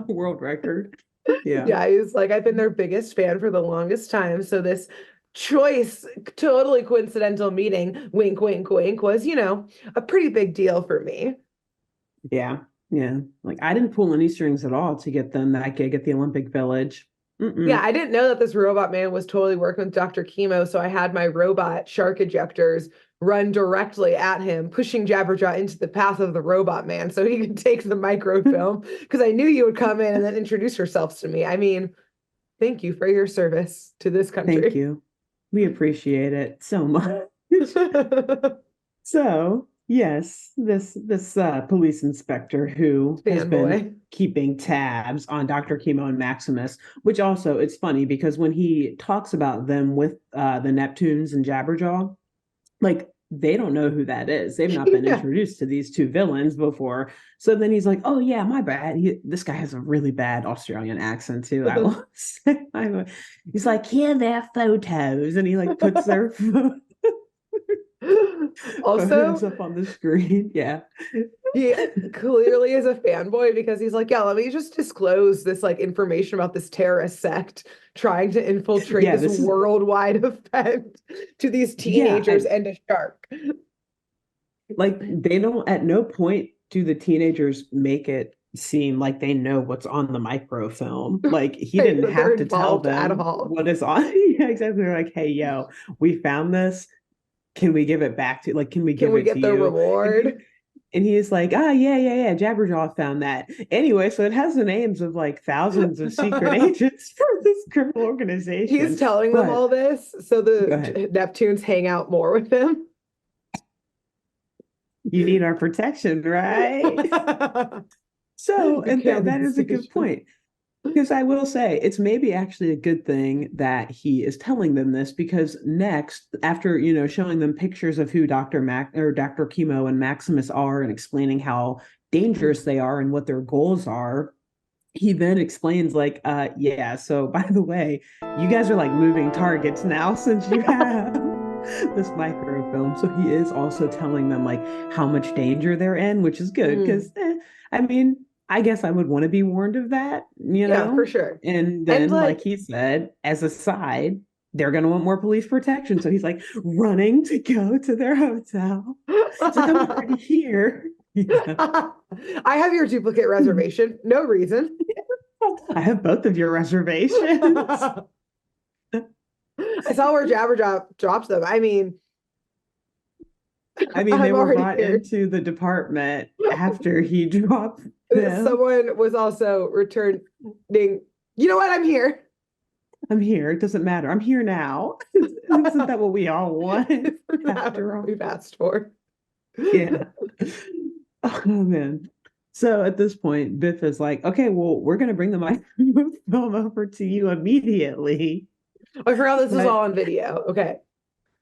S2: world record.
S1: Yeah, he's like, I've been their biggest fan for the longest time. So this choice, totally coincidental meeting, wink, wink, wink, was, a pretty big deal for me.
S2: Yeah. Yeah. Like I didn't pull any strings at all to get them that gig at the Olympic Village.
S1: Yeah, I didn't know that this robot man was totally working with Dr. Chemo. So I had my robot shark ejectors run directly at him, pushing Jabberjaw into the path of the robot man so he could take the microfilm because I knew you would come in and then introduce yourselves to me. I mean, thank you for your service to this country.
S2: Thank you. We appreciate it so much. So, yes, this police inspector who has been keeping tabs on Dr. Chemo and Maximus, which also it's funny because when he talks about them with the Neptunes and Jabberjaw, like they don't know who that is. They've not been introduced to these two villains before. So then he's like, oh yeah, my bad. This guy has a really bad Australian accent too. I will say. He's like, here their photos. And he like puts their photos up on the screen. Yeah.
S1: He clearly is a fanboy because he's like, yeah, let me just disclose this like information about this terrorist sect trying to infiltrate this worldwide event to these teenagers and a shark.
S2: Like they don't, at no point do the teenagers make it seem like they know what's on the microfilm. Like he didn't have to tell them what is on. Yeah, exactly. They're like, hey, yo, we found this. Can we give it back to, like, can we get
S1: the reward?
S2: And he's like, yeah. Jabberjaw found that. Anyway, so it has the names of like thousands of secret agents for this criminal organization.
S1: He's telling them all this so the Neptunes hang out more with him.
S2: You need our protection, right? So, and that is a good point. Because I will say it's maybe actually a good thing that he is telling them this, because next, after showing them pictures of who Dr. Chemo and Maximus are and explaining how dangerous they are and what their goals are, he then explains like, yeah, so by the way, you guys are like moving targets now since you have this microfilm. So he is also telling them like how much danger they're in, which is good because I mean, I guess I would want to be warned of that,
S1: Yeah, for sure.
S2: And then, like he said, as a side, they're going to want more police protection. So he's like running to go to their hotel. So I'm already here.
S1: Yeah. I have your duplicate reservation. No reason.
S2: I have both of your reservations.
S1: I saw where Jabberjaw drops them. I mean,
S2: they were brought into the department after he dropped them.
S1: Someone was also returning. You know what? I'm here.
S2: I'm here. It doesn't matter. I'm here now. Isn't that what we all want?
S1: After all we've asked for.
S2: Yeah. Oh man. So at this point, Biff is like, okay, well, we're gonna bring the microfilm over to you immediately.
S1: I forgot this is all on video. Okay.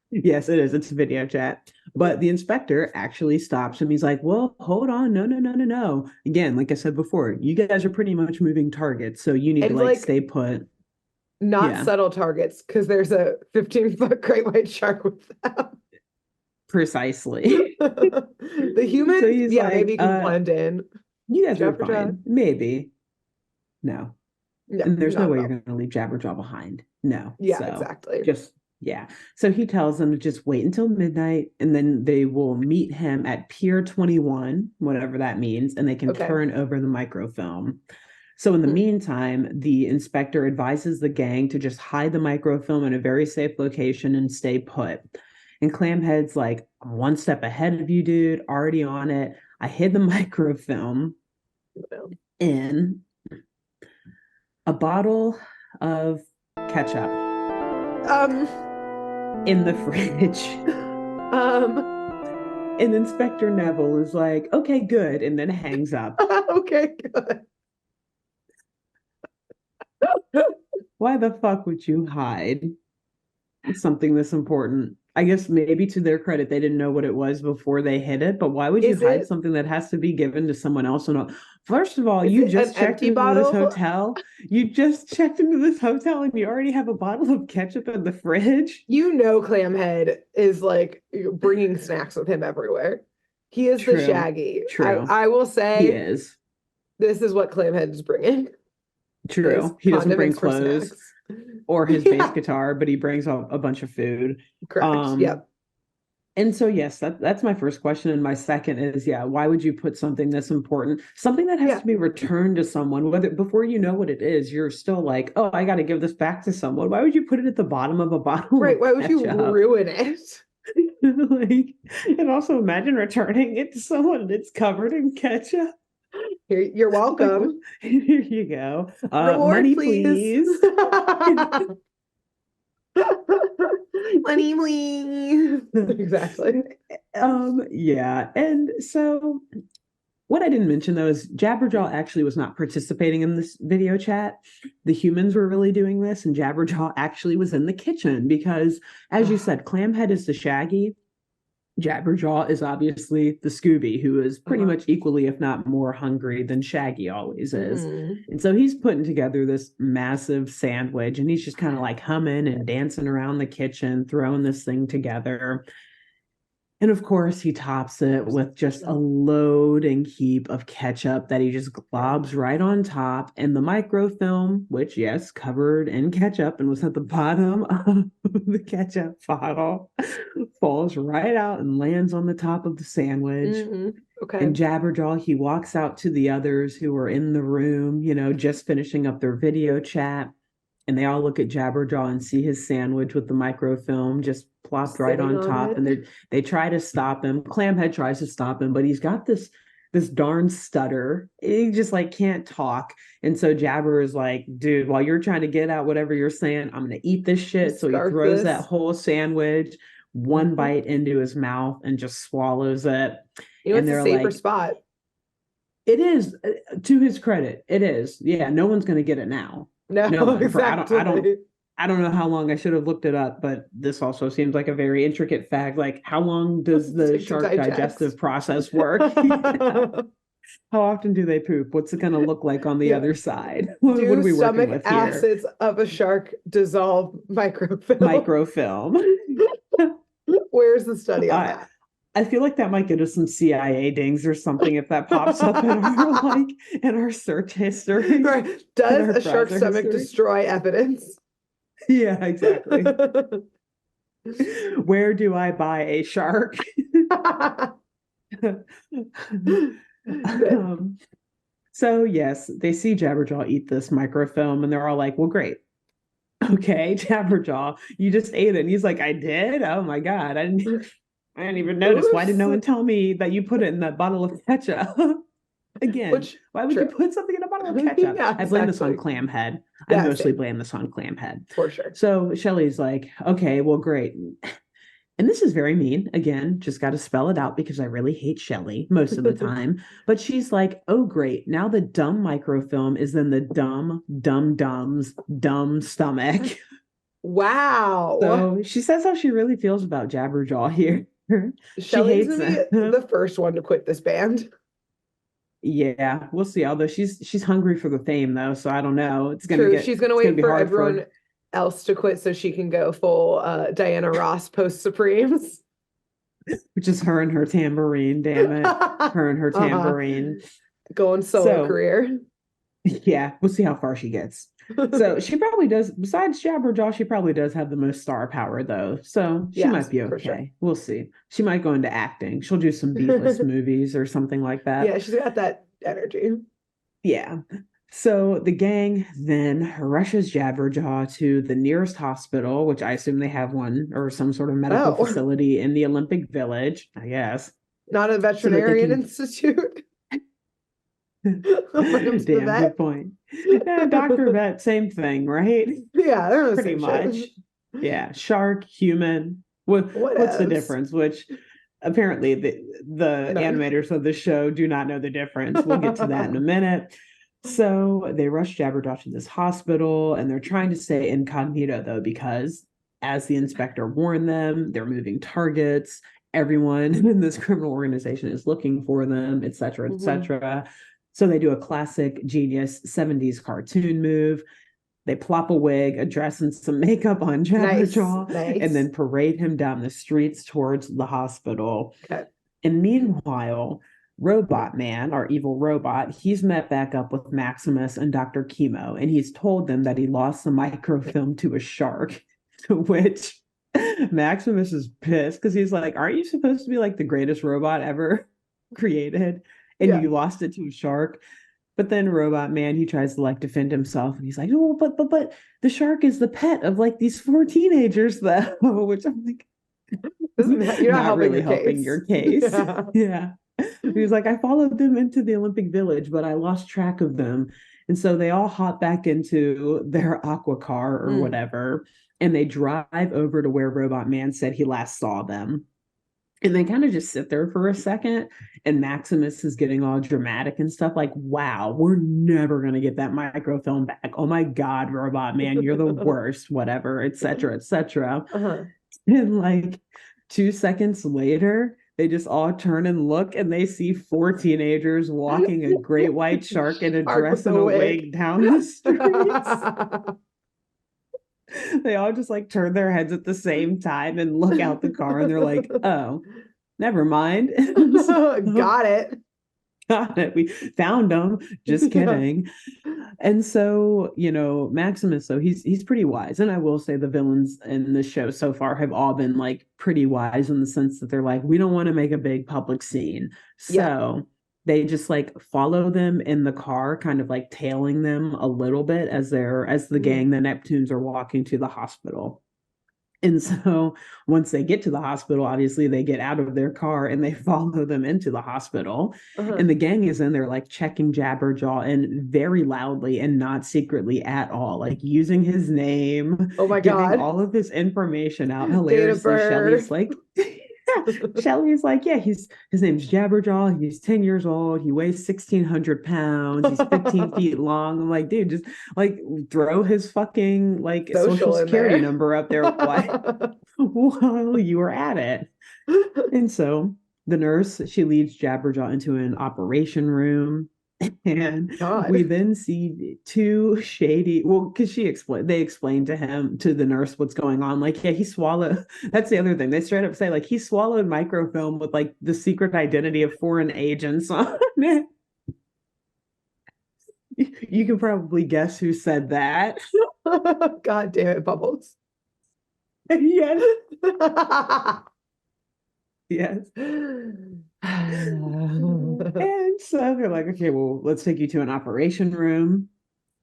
S2: Yes, it is. It's a video chat. But the inspector actually stops him. He's like, well, hold on. No. Again, like I said before, you guys are pretty much moving targets. So you need to like stay put.
S1: Not subtle targets, because there's a 15-foot great white shark with them.
S2: Precisely.
S1: The human, so maybe you can blend in.
S2: You guys are fine. Maybe. No. And there's no way you're going to leave Jabberjaw behind. No.
S1: Yeah, exactly.
S2: So he tells them to just wait until midnight, and then they will meet him at Pier 21, whatever that means, and they can turn over the microfilm. So in the meantime, the inspector advises the gang to just hide the microfilm in a very safe location and stay put. And Clamhead's like, I'm one step ahead of you, dude, already on it. I hid the microfilm in a bottle of ketchup in the fridge. And Inspector Neville is like, okay, good, and then hangs up.
S1: Okay, good.
S2: Why the fuck would you hide something this important? I guess maybe to their credit, they didn't know what it was before they hid it, but why would you hide something that has to be given to someone else? First of all, you just checked into this hotel. You just checked into this hotel and you already have a bottle of ketchup in the fridge.
S1: You know, Clamhead is like bringing snacks with him everywhere. He is the Shaggy.
S2: True.
S1: I will say
S2: he is.
S1: This is what Clamhead is bringing.
S2: True. He doesn't bring clothes or his bass guitar, but he brings a bunch of food.
S1: Correct. Yep.
S2: And so, yes, that's my first question. And my second is, why would you put something that's important, something that has to be returned to someone, whether before you know what it is, you're still like, oh, I got to give this back to someone. Why would you put it at the bottom of a bottle?
S1: Right. Why would you ruin it?
S2: Like, and also imagine returning it to someone and it's covered in ketchup.
S1: You're welcome.
S2: Here you go.
S1: Reward,
S2: money, please.
S1: Money, please. Exactly.
S2: Yeah. And so what I didn't mention though is Jabberjaw actually was not participating in this video chat. The humans were really doing this, and Jabberjaw actually was in the kitchen because, as you said, Clamhead is the Shaggy. Jabberjaw is obviously the Scooby, who is pretty much equally, if not more, hungry than Shaggy always is. And so he's putting together this massive sandwich, and he's just kind of like humming and dancing around the kitchen, throwing this thing together. And of course, he tops it with just a loading heap of ketchup that he just globs right on top. And the microfilm, which, yes, covered in ketchup and was at the bottom of the ketchup bottle, falls right out and lands on the top of the sandwich.
S1: Okay.
S2: And Jabberjaw, he walks out to the others who are in the room, just finishing up their video chat. And they all look at Jabberjaw and see his sandwich with the microfilm just plopped right on top. And they try to stop him. Clamhead tries to stop him, but he's got this darn stutter. He just like can't talk. And so Jabber is like, dude, while you're trying to get out whatever you're saying, I'm going to eat this shit. So he throws that whole sandwich one bite into his mouth and just swallows it.
S1: It's a safer spot.
S2: It is, to his credit. It is. Yeah, no one's going to get it now.
S1: No, exactly.
S2: I don't know how long. I should have looked it up, but this also seems like a very intricate fact. Like, how long does the shark digestive process work? How often do they poop? What's it going to look like on the other side? What are we working with here?
S1: Acids of a shark dissolve microfilm.
S2: Microfilm.
S1: Where's the study on that?
S2: I feel like that might get us some CIA dings or something if that pops up in our search history.
S1: Right. Does a shark stomach destroy evidence?
S2: Yeah, exactly. Where do I buy a shark? So yes, they see Jabberjaw eat this microfilm and they're all like, well, great. Okay, Jabberjaw, you just ate it. And he's like, I did? Oh my God. I didn't even notice. Oops. Why did no one tell me that you put it in that bottle of ketchup? Again, why would you put something in a bottle of ketchup?
S1: Yeah,
S2: I blame this on Clamhead. I mostly blame this on Clamhead.
S1: For sure.
S2: So Shelly's like, okay, well, great. And this is very mean. Again, just got to spell it out because I really hate Shelly most of the time. But she's like, oh, great. Now the dumb microfilm is in the dumb stomach.
S1: Wow.
S2: So she says how she really feels about Jabberjaw here.
S1: Shelly's gonna be the first one to quit this band.
S2: Yeah, we'll see. Although she's hungry for the fame, though, so I don't know.
S1: She's gonna wait for everyone else to quit so she can go full Diana Ross post Supremes,
S2: which is her and her tambourine. Damn it, her and her tambourine
S1: going solo career.
S2: Yeah, we'll see how far she gets. So she probably does. Besides Jabberjaw, she probably does have the most star power, though. So she might be okay. Sure. We'll see. She might go into acting. She'll do some B-list movies or something like that.
S1: Yeah, she's got that energy.
S2: Yeah. So the gang then rushes Jabberjaw to the nearest hospital, which I assume they have one or some sort of medical facility in the Olympic Village, I guess.
S1: Not a
S2: so that they
S1: veterinarian
S2: can.
S1: institute. Bring him to the
S2: Damn,
S1: vet.
S2: good point. Yeah, doctor, vet, same thing, right?
S1: Yeah, they're the
S2: Pretty
S1: same
S2: much.
S1: shit.
S2: Yeah, shark, human. What's the
S1: Whatevs.
S2: difference? Which apparently the
S1: No.
S2: animators of the show do not know the difference. We'll get to that in a minute. So they rush Jabberjaw to this hospital, and they're trying to stay incognito though, because as the inspector warned them, they're moving targets. Everyone in this criminal organization is looking for them, et cetera, et
S1: Mhm.
S2: cetera. So they do a classic genius 70s cartoon move. They plop a wig, a dress, and some makeup on
S1: Nice.
S2: Jabberjaw, and
S1: Nice.
S2: then parade him down the streets towards the hospital.
S1: Okay.
S2: And meanwhile, Robot Man, our evil robot, he's met back up with Maximus and Dr. Chemo, and he's told them that he lost the microfilm to a shark, to which Maximus is pissed because he's like, aren't you supposed to be like the greatest robot ever created? And
S1: Yeah.
S2: you lost it to a shark. But then Robot Man, he tries to like defend himself, and he's like, "Oh, but the shark is the pet of like these four teenagers, though." Which I'm like,
S1: You're not
S2: not
S1: helping
S2: really
S1: your
S2: helping
S1: case.
S2: your case.
S1: Yeah.
S2: Yeah. He was like, I followed them into the Olympic Village, but I lost track of them. And so they all hop back into their aqua car or
S1: Mm.
S2: whatever, and they drive over to where Robot Man said he last saw them. And they kind of just sit there for a second, and Maximus is getting all dramatic and stuff like, wow, we're never going to get that microfilm back. Oh my God, Robot Man, you're the worst, whatever, et cetera, et cetera.
S1: Uh-huh.
S2: And like 2 seconds later, they just all turn and look, and they see four teenagers walking a great white shark in a
S1: Shark with
S2: dress and
S1: the
S2: a
S1: wig.
S2: wig down the streets. They all just like turn their heads at the same time and look out the car, and they're like, oh, never mind. So,
S1: Got it.
S2: got it. We found them. Just
S1: Yeah.
S2: kidding. And so, Maximus, so he's pretty wise. And I will say the villains in the show so far have all been like pretty wise in the sense that they're like, we don't want to make a big public scene.
S1: Yeah.
S2: So they just like follow them in the car, kind of like tailing them a little bit as the gang, the Neptunes, are walking to the hospital. And so once they get to the hospital, obviously they get out of their car and they follow them into the hospital.
S1: Uh-huh.
S2: And the gang is in there like checking Jabberjaw and very loudly and not secretly at all, like using his name,
S1: Oh my
S2: giving
S1: God.
S2: all of this information out
S1: Date of
S2: hilariously. Shelly's
S1: birth.
S2: like, Shelly's like, yeah, his name's Jabberjaw. He's 10 years old. He weighs 1,600 pounds. He's 15 feet long. I'm like, dude, just like throw his fucking like social
S1: Social in
S2: security
S1: there.
S2: number up there while you were at it. And so the nurse, she leads Jabberjaw into an operation room. And
S1: God.
S2: we then see two shady, well, because they explained to the nurse what's going on. Like, yeah, he swallowed, that's the other thing. They straight up say, like, he swallowed microfilm with like the secret identity of foreign agents on it. You can probably guess who said that.
S1: God damn it, Bubbles.
S2: Yes. Yes. And so they're like, okay, well, let's take you to an operation room.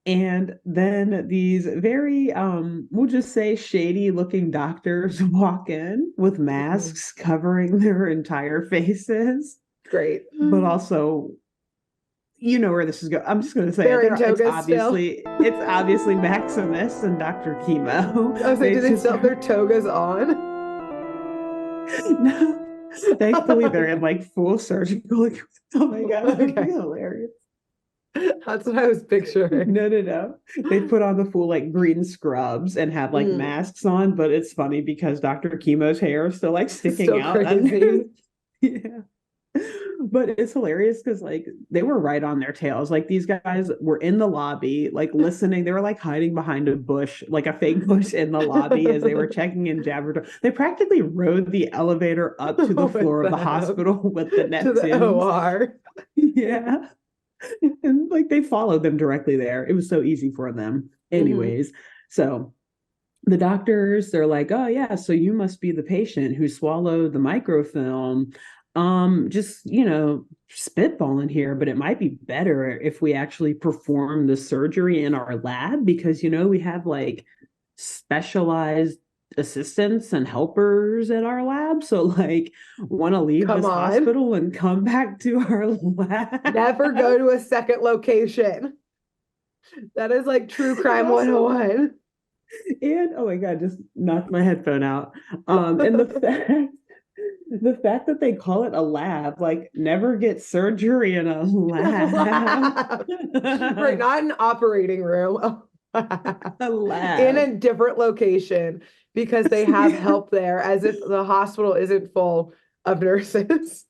S2: And then these very, we'll just say shady looking doctors walk in with masks covering their entire faces.
S1: Great.
S2: But also, you know where this is going. I'm just going to say
S1: They're in
S2: it's
S1: togas
S2: obviously Maximus and Dr. Chemo.
S1: I was like, do they still have their togas on?
S2: No, thankfully they're in like full surgical. Oh my God,
S1: Okay.
S2: that'd be hilarious.
S1: That's what I was picturing.
S2: No. They put on the full like green scrubs and have like masks on, but it's funny because Dr. Chemo's hair is still like sticking
S1: Still
S2: out.
S1: crazy.
S2: Yeah. But it's hilarious because like they were right on their tails. Like these guys were in the lobby, like listening. They were like hiding behind a bush, like a fake bush in the lobby as they were checking in Jabberjaw. They practically rode the elevator up to the floor of the hospital with the Neptunes.
S1: To the OR.
S2: Yeah. And like they followed them directly there. It was so easy for them. Anyways, so the doctors, they're like, oh yeah, so you must be the patient who swallowed the microfilm. Just spitballing here, but it might be better if we actually perform the surgery in our lab because we have like specialized assistants and helpers at our lab. So like want to leave
S1: Come
S2: this
S1: on.
S2: hospital and come back to our lab.
S1: Never go to a second location. That is like true crime 101.
S2: And oh my God, just knocked my headphone out. And the fact that they call it a lab, like never get surgery in a lab.
S1: Right, not an operating room.
S2: A lab.
S1: In a different location because they have help there, as if the hospital isn't full of nurses.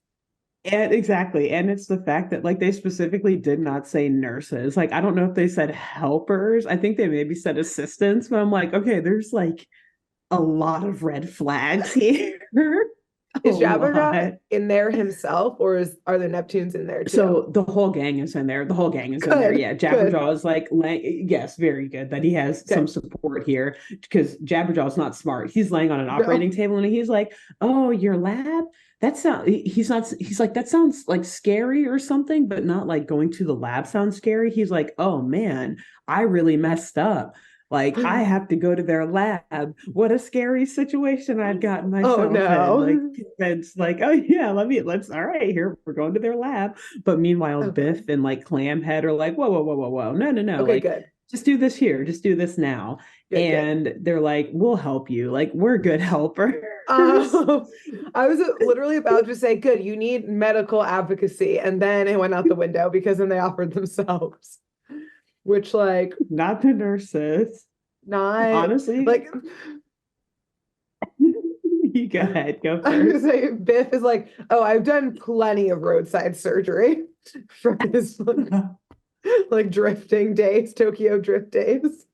S2: And exactly. And it's the fact that like they specifically did not say nurses. Like I don't know if they said helpers. I think they maybe said assistants, but I'm like, okay, there's like a lot of red flags here.
S1: Is Jabberjaw in there himself, or are the Neptunes in there too?
S2: So the whole gang is in there. The whole gang is in there. Yeah. Jabberjaw is like, yes, very good that he has some support here, because Jabberjaw is not smart. He's laying on an operating table and he's like, oh, your lab? He's like, that sounds like scary or something, but not like going to the lab sounds scary. He's like, oh man, I really messed up. Like I have to go to their lab. What a scary situation I've gotten myself in. Like it's like, oh yeah, let's all right, here we're going to their lab. But meanwhile, Biff and like Clamhead are like, whoa. No.
S1: Okay,
S2: like,
S1: good.
S2: Just do this here, just do this now. Good. They're like, we'll help you. Like, we're good helpers.
S1: I was literally about to say, good, you need medical advocacy. And then it went out the window because then they offered themselves. Which, like,
S2: not the nurses.
S1: Not
S2: honestly.
S1: Like,
S2: you go ahead, go first.
S1: I was say Biff is like, oh, I've done plenty of roadside surgery from his like drifting days, Tokyo drift days.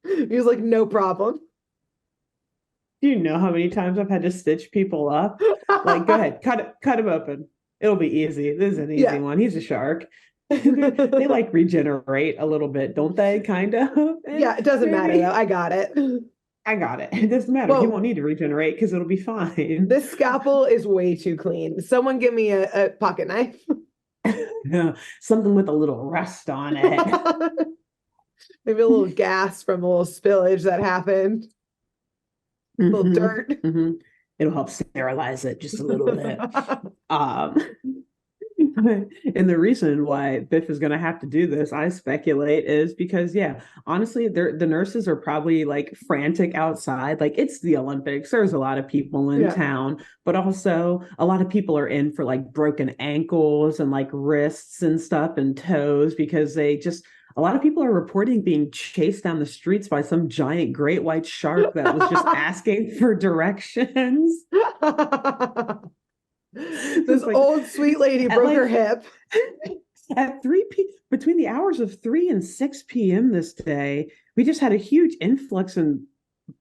S1: He was like, no problem.
S2: Do you know how many times I've had to stitch people up? Like, go ahead, cut him open. It'll be easy. This is an easy one. He's a shark. They like regenerate a little bit, don't they? Kind of.
S1: Yeah, it doesn't matter though. I got it.
S2: It doesn't matter. Well, he won't need to regenerate because it'll be fine.
S1: This scalpel is way too clean. Someone give me a pocket knife.
S2: Yeah, something with a little rust on it.
S1: Maybe a little gas from a little spillage that happened. A little dirt.
S2: Mm-hmm. It'll help sterilize it just a little bit. And the reason why Biff is going to have to do this, I speculate, is because, honestly, the nurses are probably like frantic outside. Like it's the Olympics. There's a lot of people in town, but also a lot of people are in for like broken ankles and like wrists and stuff and toes, because a lot of people are reporting being chased down the streets by some giant great white shark that was just asking for directions.
S1: This like, old sweet lady broke her hip.
S2: At between the hours of 3 and 6 p.m. this day, we just had a huge influx in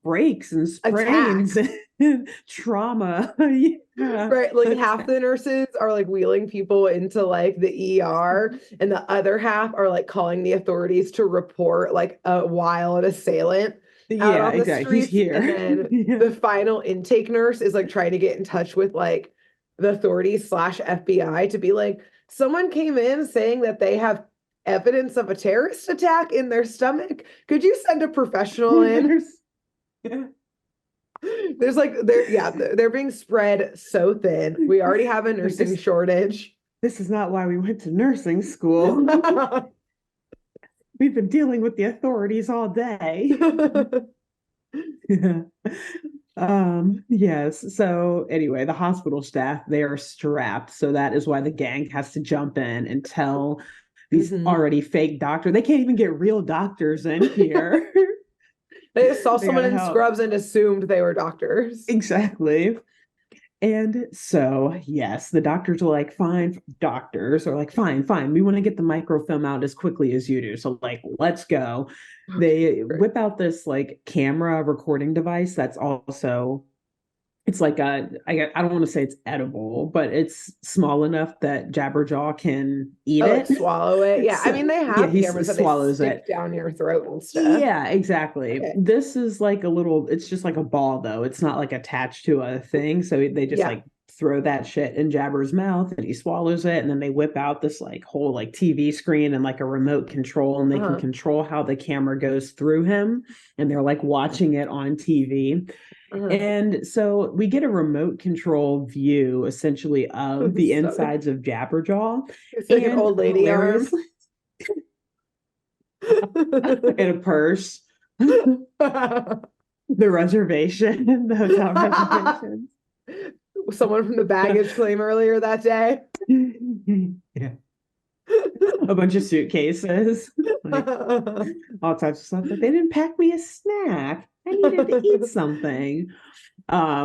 S2: breaks and sprains and trauma.
S1: Right, like half the nurses are like wheeling people into like the ER, and the other half are like calling the authorities to report like a wild assailant.
S2: Exactly. He's here.
S1: And then the final intake nurse is like trying to get in touch with like the authorities / FBI to be like, someone came in saying that they have evidence of a terrorist attack in their stomach. Could you send a professional in? There's like, they're being spread so thin. We already have a nursing shortage.
S2: This is not why we went to nursing school. We've been dealing with the authorities all day. Yes. So anyway, the hospital staff, they are strapped. So that is why the gang has to jump in and tell these already fake doctors. They can't even get real doctors in here.
S1: They just saw someone in scrubs and assumed they were doctors.
S2: Exactly. And so, yes, the doctors are like, fine. Doctors are like, fine. We want to get the microfilm out as quickly as you do. So like, let's go. They whip out this like camera recording device that's also, it's like I don't want to say it's edible, but it's small enough that Jabberjaw can eat it.
S1: Like swallow it. Yeah. So, I mean, they have cameras that
S2: swallows
S1: they stick down your throat and stuff.
S2: Yeah, exactly. Okay. This is like it's just like a ball though. It's not like attached to a thing. So they just like throw that shit in Jabber's mouth and he swallows it. And then they whip out this like whole like TV screen and like a remote control, and they can control how the camera goes through him. And they're like watching it on TV. And so we get a remote control view essentially of the insides of Jabberjaw.
S1: It's like an old lady arm.
S2: In a purse. The reservation, the hotel reservations.
S1: Someone from the baggage claim earlier that day.
S2: Yeah. A bunch of suitcases. Like, all types of stuff. But they didn't pack me a snack. I needed to eat something.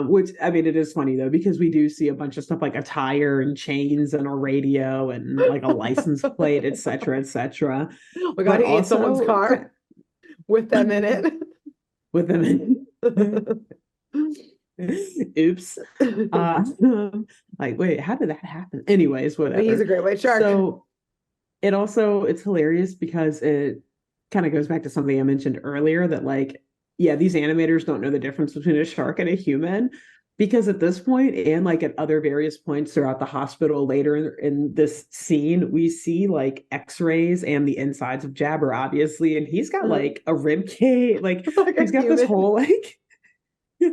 S2: Which, I mean, it is funny though, because we do see a bunch of stuff like a tire and chains and a radio and like a license plate, etc., etc.
S1: We got to eat someone's car with them in it.
S2: With them in Oops. Like, wait, how did that happen? Anyways, whatever.
S1: He's a great white shark.
S2: So it's hilarious because it kind of goes back to something I mentioned earlier that like, yeah, these animators don't know the difference between a shark and a human, because at this point and like at other various points throughout the hospital later in this scene, we see like x-rays and the insides of Jabber, obviously, and he's got like a rib cage, like he's got this whole like he's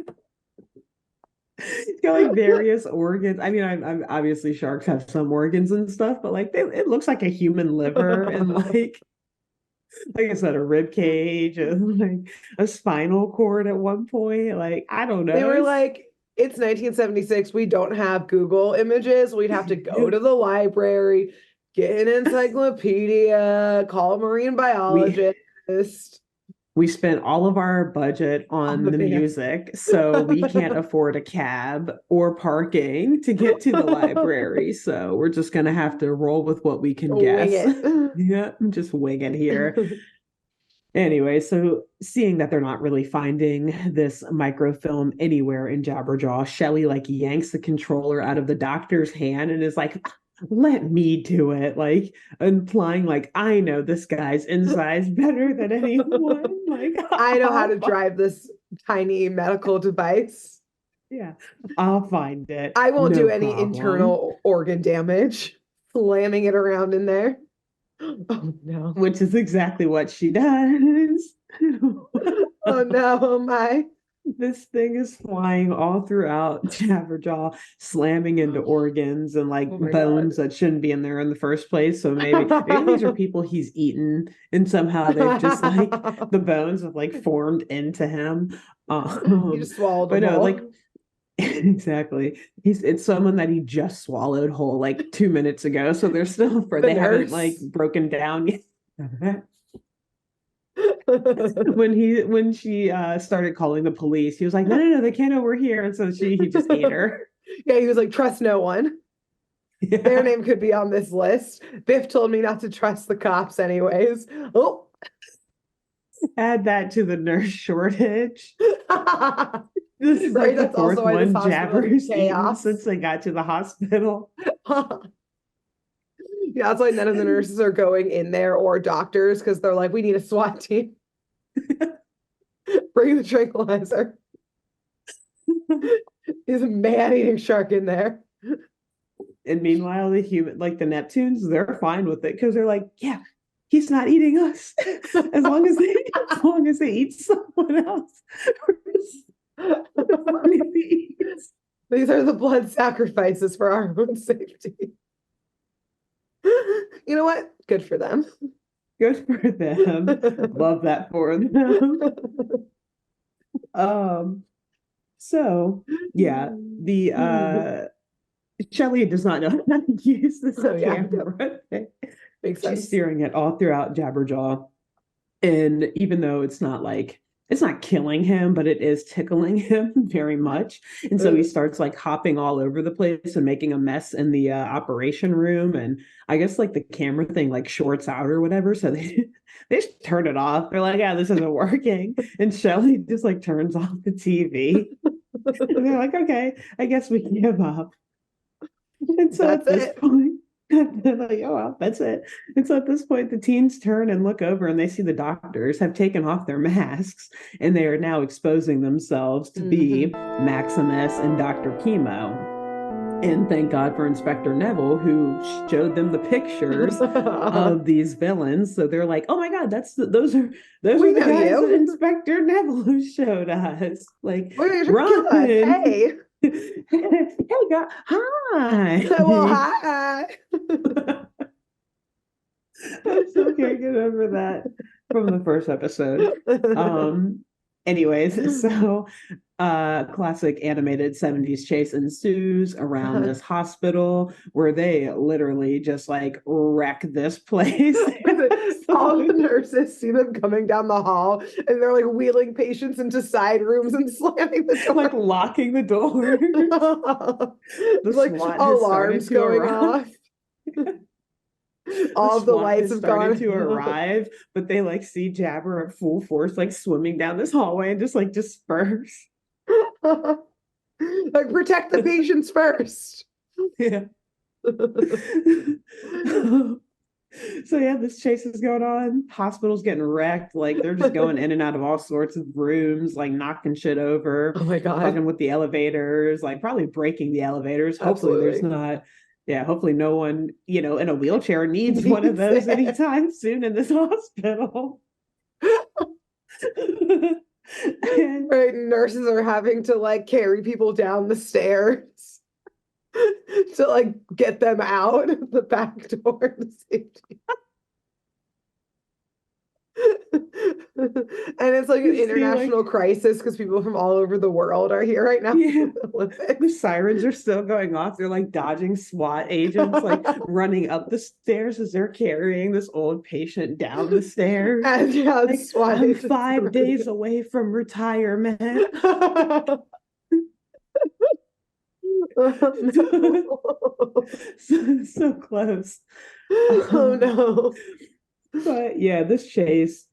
S2: got like various organs. I mean, I'm obviously sharks have some organs and stuff, but like it looks like a human liver and like I said, a rib cage and like a spinal cord at one point. Like, I don't know.
S1: They were like, it's 1976. We don't have Google images. We'd have to go to the library, get an encyclopedia, call a marine biologist.
S2: We spent all of our budget on the music, so we can't afford a cab or parking to get to the library. So we're just going to have to roll with what we can guess. Yeah, just wing it here. Anyway, so seeing that they're not really finding this microfilm anywhere in Jabberjaw, Shelly like yanks the controller out of the doctor's hand and is like, let me do it, like implying like I know this guy's insides better than anyone. Like
S1: I know how to drive this tiny medical device.
S2: Yeah, I'll find it.
S1: I won't do any internal organ damage. Slamming it around in there. Oh no.
S2: Which is exactly what she does.
S1: Oh no, my.
S2: This thing is flying all throughout Jabberjaw, slamming into organs and like bones that shouldn't be in there in the first place. So maybe these are people he's eaten, and somehow they've just like the bones have like formed into him.
S1: He just swallowed them whole.
S2: Like exactly. It's someone that he just swallowed whole like 2 minutes ago. So they're still they haven't like broken down yet. when she started calling the police, he was like, no, they can't over here. And so he just ate her.
S1: Yeah, he was like, trust no one. Yeah. Their name could be on this list. Biff told me not to trust the cops anyways. Oh,
S2: add that to the nurse shortage. This is
S1: right,
S2: like the fourth one Jabber's eaten since they got to the hospital.
S1: Yeah, that's why none of the nurses are going in there or doctors, because they're like, we need a SWAT team. Bring the tranquilizer. There's a man-eating shark in there.
S2: And meanwhile, the human, like the Neptunes, they're fine with it because they're like, yeah, he's not eating us. as long as they eat someone else.
S1: These are the blood sacrifices for our own safety. You know what? Good for them.
S2: Good for them. Love that for them. So yeah, the Shelly does not know how to use this camera.
S1: Makes sense.
S2: She's steering it all throughout Jabberjaw. And even though it's not killing him, but it is tickling him very much. And so he starts like hopping all over the place and making a mess in the operation room. And I guess like the camera thing like shorts out or whatever. So they just turn it off. They're like, yeah, this isn't working. And Shelly just like turns off the TV. And they're like, okay, I guess we can give up. And so at this point, they're like, oh, well, that's it. And so at this point, the teens turn and look over and they see the doctors have taken off their masks and they are now exposing themselves to be Maximus and Dr. Chemo. And thank God for Inspector Neville, who showed them the pictures of these villains. So they're like, "Oh my God, those are
S1: We
S2: the
S1: know
S2: guys that
S1: you.
S2: Inspector Neville showed us." Like,
S1: We're trying to kill us.
S2: run!
S1: Hey.
S2: Hey, God, hi.
S1: Well, hi.
S2: I still can't get over that from the first episode. Anyways, so classic animated 70s chase ensues around this hospital where they literally just like wreck this place.
S1: All the nurses see them coming down the hall and they're like wheeling patients into side rooms and slamming the door.
S2: Like locking the door. The
S1: like
S2: SWAT
S1: alarms going off. All
S2: the
S1: the
S2: SWAT
S1: lights
S2: has
S1: have
S2: started
S1: gone
S2: to arrive, but they like see Jabber at full force, like swimming down this hallway and just like disperse.
S1: Like protect the patients first.
S2: Yeah. So yeah, this chase is going on. Hospital's getting wrecked. Like they're just going in and out of all sorts of rooms, like knocking shit over,
S1: Oh my God.
S2: fucking with the elevators, like probably breaking the elevators. Hopefully
S1: Absolutely.
S2: there's not, yeah, hopefully no one, in a wheelchair needs one of those anytime soon in this hospital. And
S1: right, nurses are having to like carry people down the stairs to like get them out the back door to safety. And it's like an
S2: you see,
S1: international crisis because people from all over the world are here right now
S2: yeah,
S1: for the Olympics.
S2: the sirens are still going off. They're like dodging SWAT agents, like running up the stairs as they're carrying this old patient down the stairs.
S1: And yeah,
S2: Like,
S1: SWAT
S2: I'm
S1: agents
S2: 5 days away from retirement.
S1: Oh, no.
S2: So close.
S1: Oh no.
S2: But yeah, this chase,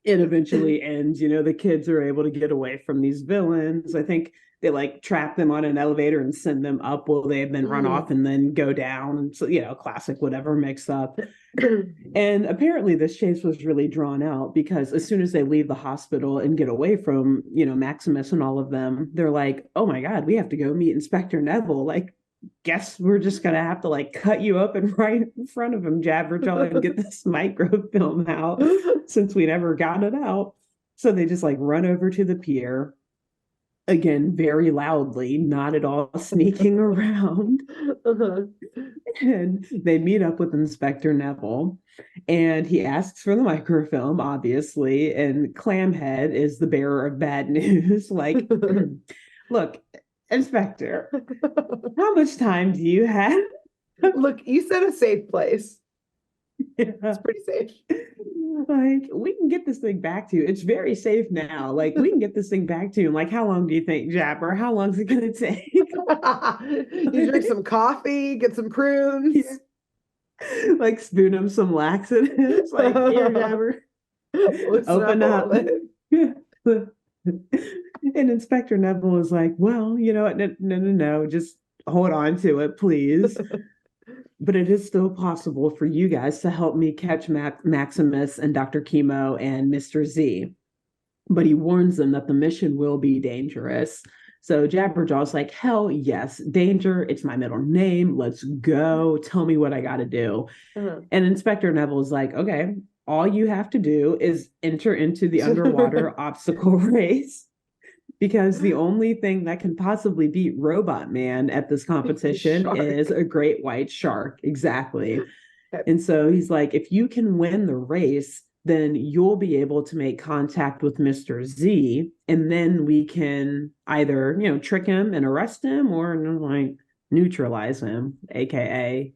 S2: it eventually ends. The kids are able to get away from these villains. I think they like trap them on an elevator and send them up while they then run off and then go down. So, classic whatever mix up. And apparently this chase was really drawn out because as soon as they leave the hospital and get away from, Maximus and all of them, they're like, "Oh my God, we have to go meet Inspector Neville. Like, guess we're just gonna have to like cut you up and right in front of him, Jabberjaw, and get this microfilm out since we never got it out." So they just like run over to the pier. Again, very loudly, not at all sneaking around. And they meet up with Inspector Neville, and he asks for the microfilm, obviously. And Clamhead is the bearer of bad news. Like, "Look, Inspector, how much time do you have?"
S1: Look, you said a safe place.
S2: Yeah.
S1: It's pretty safe.
S2: Like, we can get this thing back to you. It's very safe now. Like, we can get this thing back to you. Like, how long do you think, Jabber? How long is it going to take?
S1: You drink some coffee, get some prunes.
S2: Yeah. Like, spoon him some laxatives. Like, "Here, Jabber. Open up." Yeah. And Inspector Neville is like, "Well, you know what? No. Just hold on to it, please. But it is still possible for you guys to help me catch Maximus and Dr. Chemo and Mr. Z." But he warns them that the mission will be dangerous. So Jabberjaw's like, "Hell yes, danger. It's my middle name. Let's go. Tell me what I got to do." And Inspector Neville's like, "Okay, all you have to do is enter into the underwater obstacle race. Because the only thing that can possibly beat Robot Man at this competition is a great white shark." Exactly. And so he's like, "If you can win the race, then you'll be able to make contact with Mr. Z, and then we can either, trick him and arrest him, or like neutralize him, aka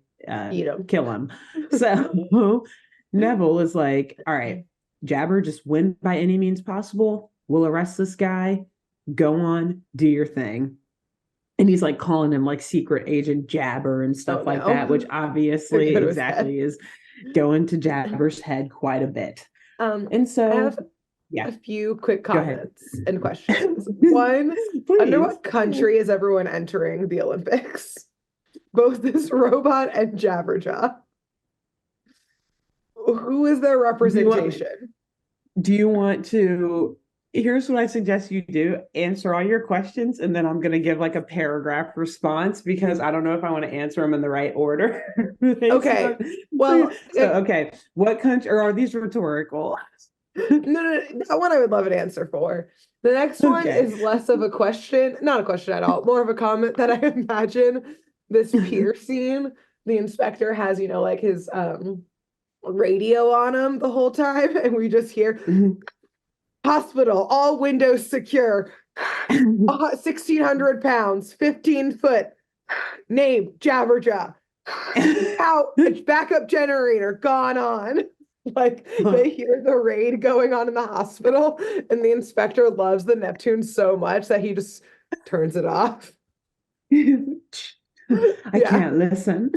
S2: kill him." So Neville is like, "All right, Jabber, just win by any means possible. We'll arrest this guy. Go on, do your thing." And he's like calling him like secret agent Jabber and stuff like that, which obviously exactly is going to Jabber's head quite a bit. And so
S1: I have a few quick comments and questions. One, under what country is everyone entering the Olympics? Both this robot and Jabberjaw. Who is their representation?
S2: Do you want to here's what I suggest you do. Answer all your questions, and then I'm going to give like a paragraph response because I don't know if I want to answer them in the right order.
S1: Okay. Well,
S2: Okay. What country, or are these rhetorical?
S1: no, that one I would love an answer for. The next one
S2: Okay.
S1: is less of a question, not a question at all, more of a comment that I imagine this pier scene. The inspector has, like his radio on him the whole time, and we just hear hospital, all windows secure, 1,600 pounds, 15 foot, name Jabberjaw, out, backup generator gone on. Like they hear the raid going on in the hospital, and the inspector loves the Neptune so much that he just turns it off.
S2: I can't listen.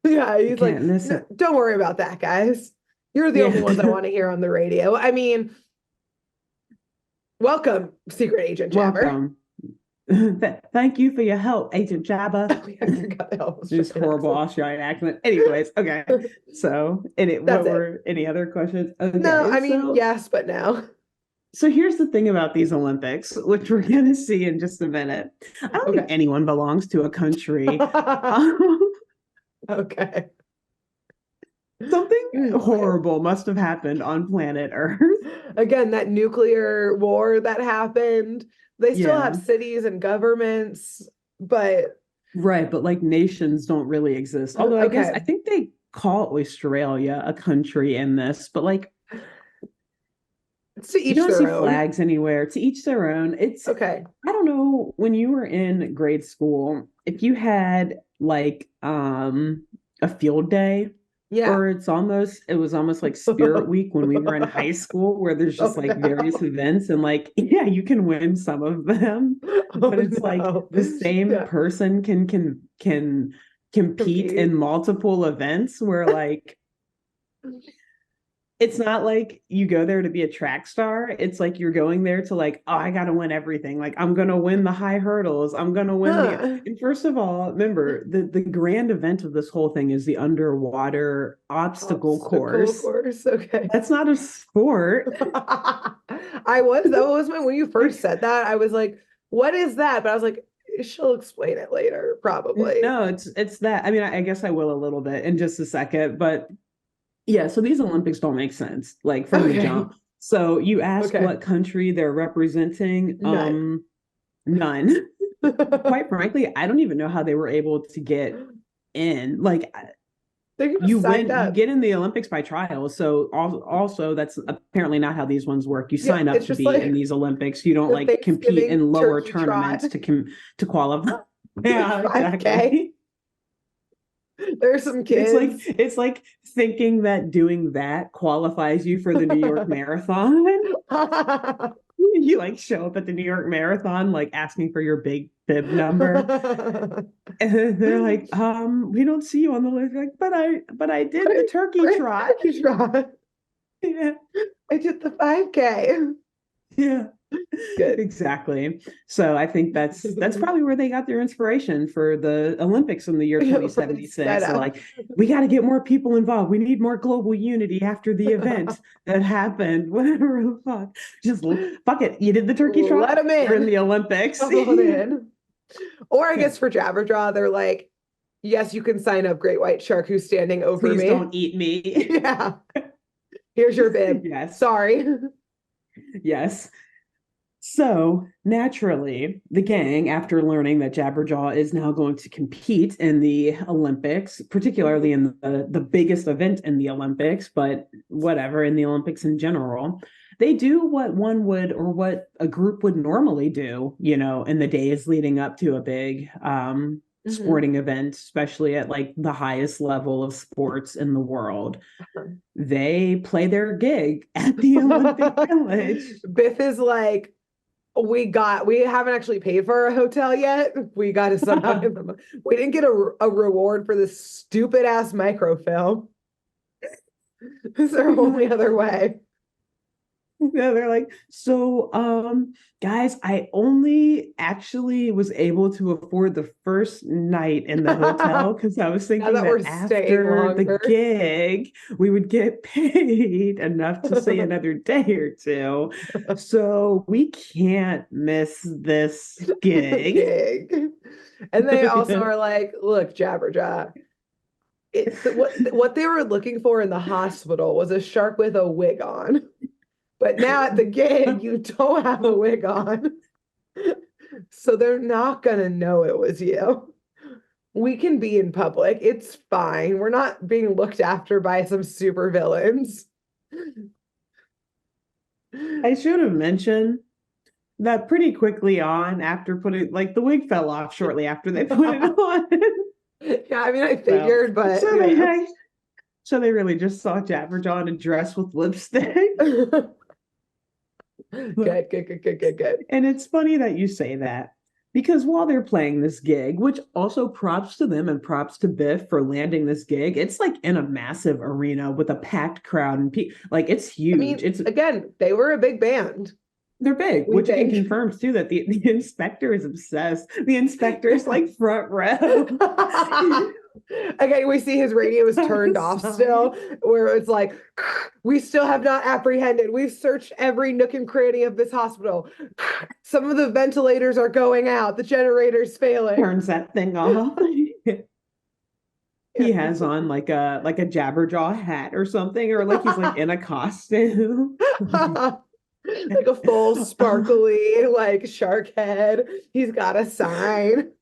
S1: Yeah, he's like,
S2: listen.
S1: No, don't worry about that, guys. You're the only ones I want to hear on the radio. I mean, welcome, Secret Agent Jabber.
S2: Welcome. Thank you for your help, Agent Jabba.
S1: I forgot that was
S2: just horrible Australian accent. Anyways, okay. So, any other questions? Okay,
S1: no, I mean, yes, but no.
S2: So here's the thing about these Olympics, which we're going to see in just a minute. I don't think anyone belongs to a country.
S1: Okay.
S2: Something horrible must have happened on planet Earth.
S1: Again, that nuclear war that happened. They still have cities and governments, but
S2: right, but like nations don't really exist. Although I think they call Australia a country in this, but like
S1: to each
S2: you don't
S1: their
S2: see
S1: own.
S2: Flags anywhere. To each their own. It's
S1: okay.
S2: I don't know, when you were in grade school, if you had like a field day.
S1: Yeah.
S2: Or it was almost like Spirit Week when we were in high school, where there's just various events, and like, you can win some of them, but it's like the same person can compete in multiple events, where like it's not like you go there to be a track star. It's like you're going there to like, oh, I gotta win everything. Like I'm gonna win the high hurdles. I'm gonna win and first of all, remember the grand event of this whole thing is the underwater obstacle course.
S1: Okay.
S2: That's not a sport.
S1: That was when you first said that, I was like, what is that? But I was like, she'll explain it later, probably.
S2: No, it's that. I mean, I guess I will a little bit in just a second, but yeah, so these Olympics don't make sense, like from the jump. So you ask what country they're representing. None. Quite frankly, I don't even know how they were able to get in. Like you get in the Olympics by trial. So also that's apparently not how these ones work. You sign up to be in these Olympics. You don't like compete in lower tournaments to qualify. Yeah, exactly.
S1: There's some kids.
S2: It's like thinking that doing that qualifies you for the New York Marathon. You like show up at the New York Marathon like asking for your big bib number. And they're like, we don't see you on the list. Like, but I did the turkey trot. Yeah.
S1: I did the 5K.
S2: Yeah. Good. Exactly. So I think that's probably where they got their inspiration for the Olympics in the year 2076. So like, we got to get more people involved. We need more global unity after the event that happened. Whatever the fuck. Just fuck it. You did the turkey trot.
S1: Let them in.
S2: You're in the Olympics.
S1: In. Or I guess for Jabberjaw, they're like, yes, you can sign up, great white shark who's standing over me.
S2: Please don't eat me.
S1: Yeah. Here's your bib.
S2: Yes.
S1: Sorry.
S2: Yes. So naturally, the gang, after learning that Jabberjaw is now going to compete in the Olympics, particularly in the biggest event in the Olympics, but whatever, in the Olympics in general, they do what one would, or what a group would normally do, in the days leading up to a big sporting event, especially at like the highest level of sports in the world. They play their gig at the Olympic Village.
S1: Biff is like, we haven't actually paid for a hotel yet. We got to somehow we didn't get a reward for this stupid ass microfilm. Is there only other way?
S2: Yeah, they're like, so guys, I only actually was able to afford the first night in the hotel
S1: Now
S2: because I was thinking
S1: that we're
S2: that
S1: staying
S2: after the
S1: longer.
S2: gig we would get paid enough to stay another day or two. So we can't miss this gig.
S1: Gig. And they also are like, look, Jabberjaw, what they were looking for in the hospital was a shark with a wig on. But now at the gig, you don't have a wig on. So they're not gonna know it was you. We can be in public. It's fine. We're not being looked after by some super villains.
S2: I should have mentioned that pretty quickly on after putting like the wig fell off shortly after they put it on.
S1: Yeah, I mean, I
S2: So,
S1: figured, but
S2: so they so they really just saw Jabberjaw in a dress with lipstick.
S1: Good, good, good, good, good, good.
S2: And it's funny that you say that because while they're playing this gig, which also props to them and props to Biff for landing this gig, it's like in a massive arena with a packed crowd and like it's
S1: I
S2: huge.
S1: mean,
S2: It's
S1: again, they were a big band,
S2: they're big,
S1: we
S2: which again
S1: think.
S2: confirms too that the inspector is obsessed. The inspector is like front row.
S1: Okay, we see his radio is turned off
S2: Sorry.
S1: still, where it's like, we still have not apprehended. We've searched every nook and cranny of this hospital. Some of the ventilators are going out, the generator's failing.
S2: Turns that thing off.
S1: Yeah.
S2: He has on like a Jabberjaw hat or something, or like he's like in a costume.
S1: Like a full sparkly, like shark head. He's got a sign.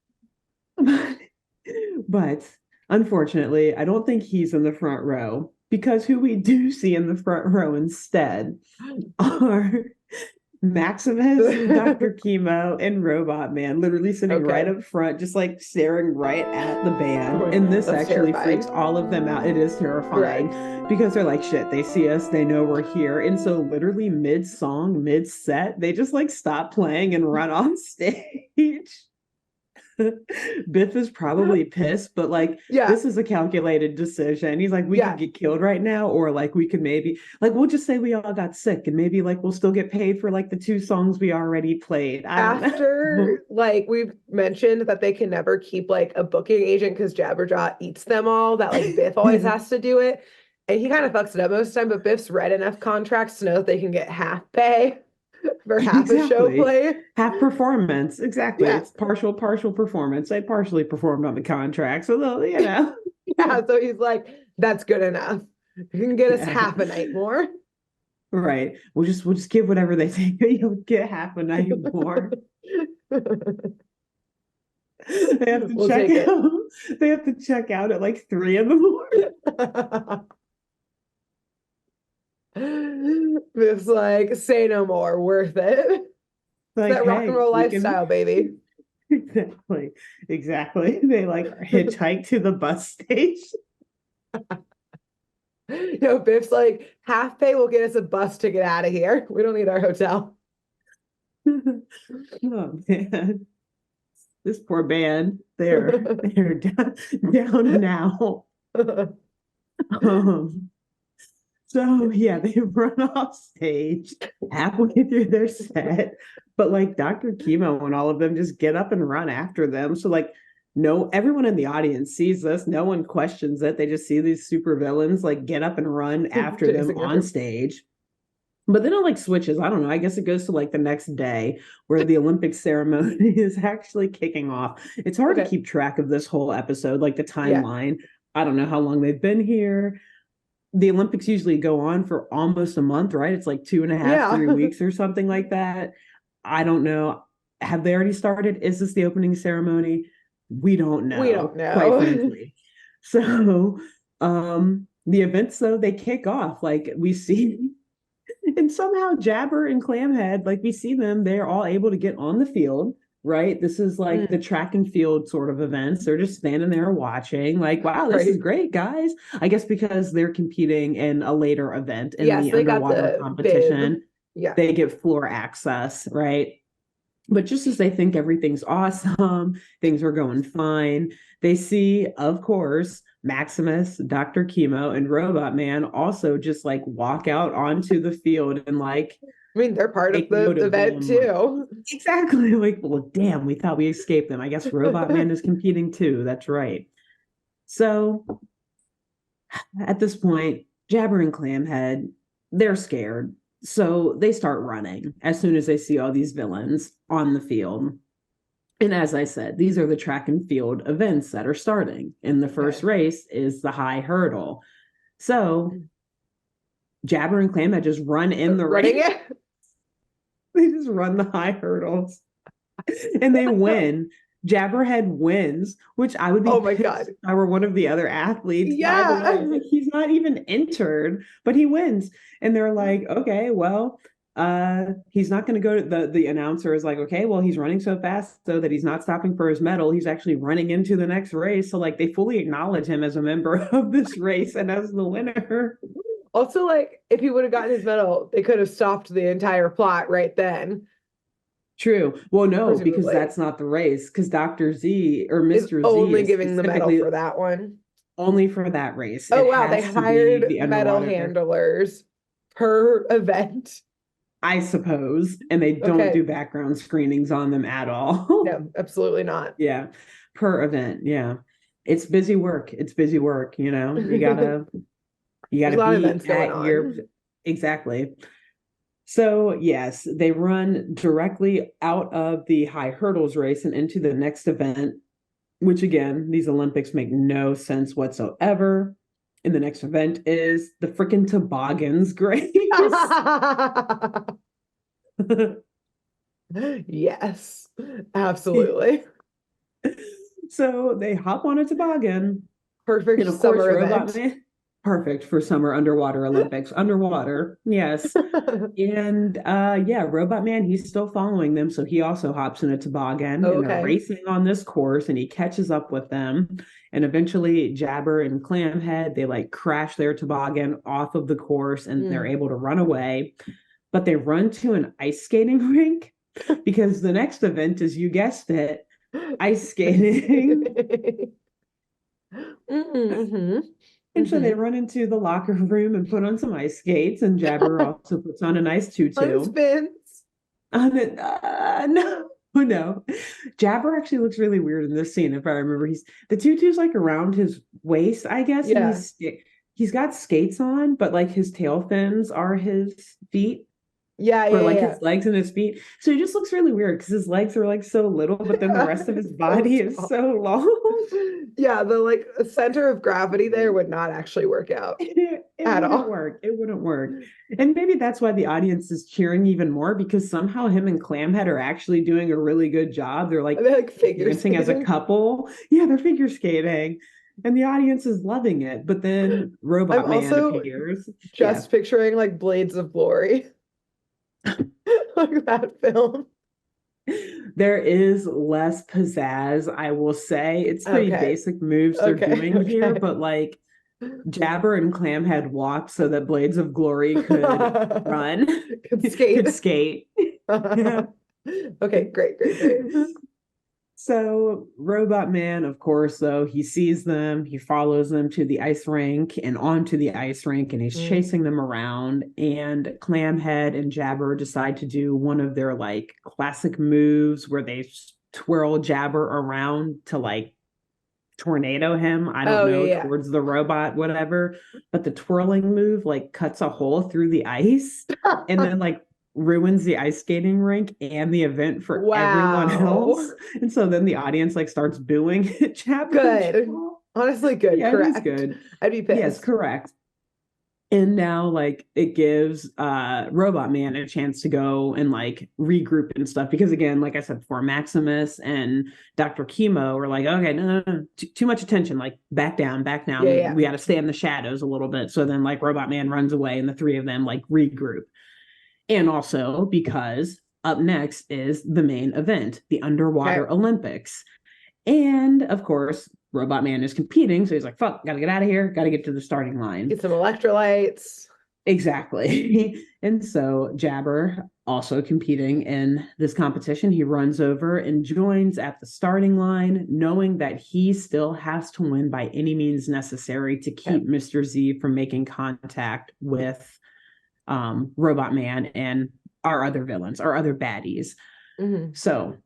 S2: But unfortunately, I don't think he's in the front row because who we do see in the front row instead are Maximus, Dr. Chemo, and Robot Man, literally sitting right
S1: Okay.
S2: up front, just like staring right at the band.
S1: Oh,
S2: And this
S1: that's
S2: actually freaks
S1: terrifying.
S2: all of them out. It is
S1: Right.
S2: terrifying because they're like, shit, they see us, they know we're here. And so, literally, mid song, mid set, they just like stop playing and run on stage. Biff is probably pissed, but like
S1: Yeah.
S2: this is a calculated decision. He's like, we could
S1: Yeah.
S2: get killed right now, or like we could maybe like we'll just say we all got sick and maybe like we'll still get paid for like the two songs we already played. I don't know.
S1: After, like, we've mentioned that they can never keep like a booking agent because Jabberjaw eats them all, that like Biff always has to do it. And he kind of fucks it up most of the time, but Biff's read enough contracts to know that they can get half pay for half a show
S2: Exactly.
S1: play.
S2: Half performance. Exactly.
S1: Yeah.
S2: It's partial performance. I partially performed on the contract. So they'll,
S1: Yeah. So he's like, that's good enough. You can get us
S2: yeah.
S1: half a night more.
S2: Right. We'll just give whatever they think. You'll get half a night more. They have to
S1: We'll
S2: check
S1: take
S2: out. They have to check out at like 3 in the morning.
S1: it. It's like, say no more, worth it. It's
S2: Like,
S1: that rock and
S2: hey,
S1: roll
S2: we can
S1: lifestyle, baby.
S2: exactly. They like hitchhike to the bus station.
S1: Biff's like, half pay will get us a bus to get out of here. We don't need our hotel.
S2: Oh man, this poor band. They're down and out. Um, So yeah, they run off stage halfway through their set, but like Dr. Chemo and all of them just get up and run after them. So like no, everyone in the audience sees this, no one questions it. They just see these super villains like get up and run after them on stage. But then it like switches. I don't know. I guess it goes to like the next day where the Olympic ceremony is actually kicking off. It's hard to keep track of this whole episode, like the timeline. Yeah. I don't know how long they've been here. The Olympics usually go on for almost a month, right? It's like 2.5, 3 weeks or something like that. I don't know. Have they already started? Is this the opening ceremony? We don't know.
S1: We don't know.
S2: Quite frankly. So the events though, they kick off. Like we see and somehow Jabber and Clamhead, like we see them, they're all able to get on the field. Right. This is like the track and field sort of events. They're just standing there watching, like, wow, this is great, guys. I guess because they're competing in a later event in the underwater competition.
S1: Yeah.
S2: They get floor access, right? But just as they think everything's awesome, things are going fine, they see, of course, Maximus, Dr. Chemo, and Robot Man also just like walk out onto the field and like
S1: I mean, they're part of
S2: take
S1: the
S2: note of
S1: event
S2: them.
S1: too.
S2: Exactly. Like, well, damn, we thought we escaped them. I guess Robot Man is competing too. That's right. So at this point, Jabber and Clamhead, they're scared. So they start running as soon as they see all these villains on the field. And as I said, these are the track and field events that are starting. And the first race is the high hurdle. So Jabber and Clamhead just run in the race. They just run the high hurdles and they win. Jabberhead wins, which I would be
S1: my God.
S2: if I were one of the other athletes.
S1: Yeah.
S2: By the way, like, he's not even entered, but he wins. And they're like, okay, well, he's not going to go to the announcer is like, okay, well, he's running so fast so that he's not stopping for his medal. He's actually running into the next race. So like they fully acknowledge him as a member of this race and as the winner.
S1: Also, like, if he would have gotten his medal, they could have stopped the entire plot right then.
S2: True. Well, no,
S1: Presumably.
S2: because that's not the race. Because Dr. Z or Mr. Z
S1: only
S2: is
S1: giving the medal for that one.
S2: Only for that race.
S1: Oh, wow. They hired medal handlers per event.
S2: I suppose. And they don't do background screenings on them at all.
S1: No, absolutely not.
S2: Yeah. Per event. Yeah. It's busy work. It's busy work, you know. You gotta be at your exactly. So yes, they run directly out of the high hurdles race and into the next event, which again, these Olympics make no sense whatsoever. And the next event is the freaking toboggans race.
S1: Yes, absolutely.
S2: So they hop on a toboggan.
S1: Perfect
S2: and of
S1: summer
S2: course,
S1: event.
S2: Perfect for summer underwater Olympics. Underwater, yes. And Robot Man, he's still following them. So he also hops in a toboggan and they're racing on this course and he catches up with them. And eventually Jabber and Clamhead, they like crash their toboggan off of the course and they're able to run away. But they run to an ice skating rink because the next event is, you guessed it, ice skating.
S1: Mm-hmm.
S2: And so they run into the locker room and put on some ice skates, and Jabber also puts on a nice tutu. No. Jabber actually looks really weird in this scene, if I remember. The tutu's like around his waist, I guess. Yeah. And he's got skates on, but like his tail fins are his feet. His legs and his feet. So he just looks really weird because his legs are like so little, but then the rest of his body is so long.
S1: Yeah, the like center of gravity there would not actually work out at all.
S2: It wouldn't work. And maybe that's why the audience is cheering even more, because somehow him and Clamhead are actually doing a really good job. They're like figure dancing skating as a couple. Yeah, they're figure skating. And the audience is loving it. But then Robot Man appears.
S1: Just picturing like Blades of Glory. Like that film.
S2: There is less pizzazz, I will say. It's pretty basic moves they're doing here, but like Jabber and Clamhead walked so that Blades of Glory could run,
S1: could
S2: skate. Yeah.
S1: Okay, great.
S2: So Robot Man, of course, though, he sees them, he follows them to the ice rink and onto the ice rink, and he's chasing them around. And Clamhead and Jabber decide to do one of their like classic moves where they twirl Jabber around to like tornado him. I don't know, towards the robot, whatever. But the twirling move like cuts a hole through the ice and then like ruins the ice skating rink and the event for everyone else. And so then the audience like starts booing at Jabber.
S1: Good. Honestly, good.
S2: Yeah,
S1: correct.
S2: It is good.
S1: I'd be pissed.
S2: Yes, correct. And now like it gives Robot Man a chance to go and like regroup and stuff, because again, like I said before, Maximus and Dr. Chemo are like, okay, no. Too much attention, like back down. Yeah. We got to stay in the shadows a little bit. So then like Robot Man runs away and the three of them like regroup. And also because up next is the main event, the underwater Olympics. And of course, Robot Man is competing. So he's like, fuck, gotta get out of here. Gotta get to the starting line.
S1: Get some electrolytes.
S2: Exactly. And so Jabber, also competing in this competition, he runs over and joins at the starting line, knowing that he still has to win by any means necessary to keep Mr. Z from making contact with Robot Man and our other villains, our other baddies.
S1: Mm-hmm.
S2: So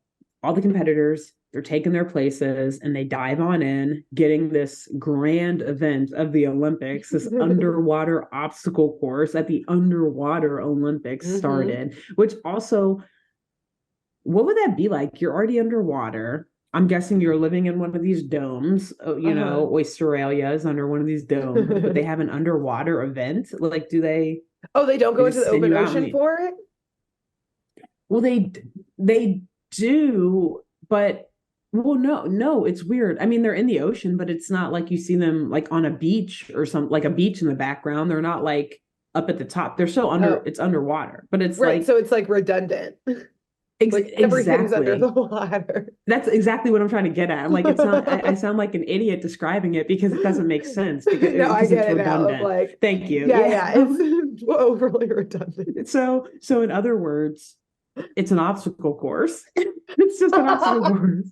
S2: all the competitors, they're taking their places and they dive on in, getting this grand event of the Olympics, this underwater obstacle course at the underwater Olympics started, which also, what would that be like? You're already underwater. I'm guessing you're living in one of these domes, you know, Oysterralia is under one of these domes, but they have an underwater event. Like, do they?
S1: Oh, they don't go into the
S2: send
S1: open
S2: you out
S1: ocean for it?
S2: Well, they do, but well, no, it's weird. I mean, they're in the ocean, but it's not like you see them like on a beach or something, like a beach in the background. They're not like up at the top. They're so it's underwater, but it's
S1: Right.
S2: like
S1: So it's like redundant. Like everything's under the
S2: exactly.
S1: water.
S2: That's exactly what I'm trying to get at. I'm like, it's not, I sound like an idiot describing it because it doesn't make sense
S1: No, I
S2: because
S1: get
S2: it's
S1: it now. Of
S2: redundant.
S1: like,
S2: Thank you.
S1: yeah, it's overly redundant.
S2: So in other words, it's an obstacle course. It's just an obstacle course.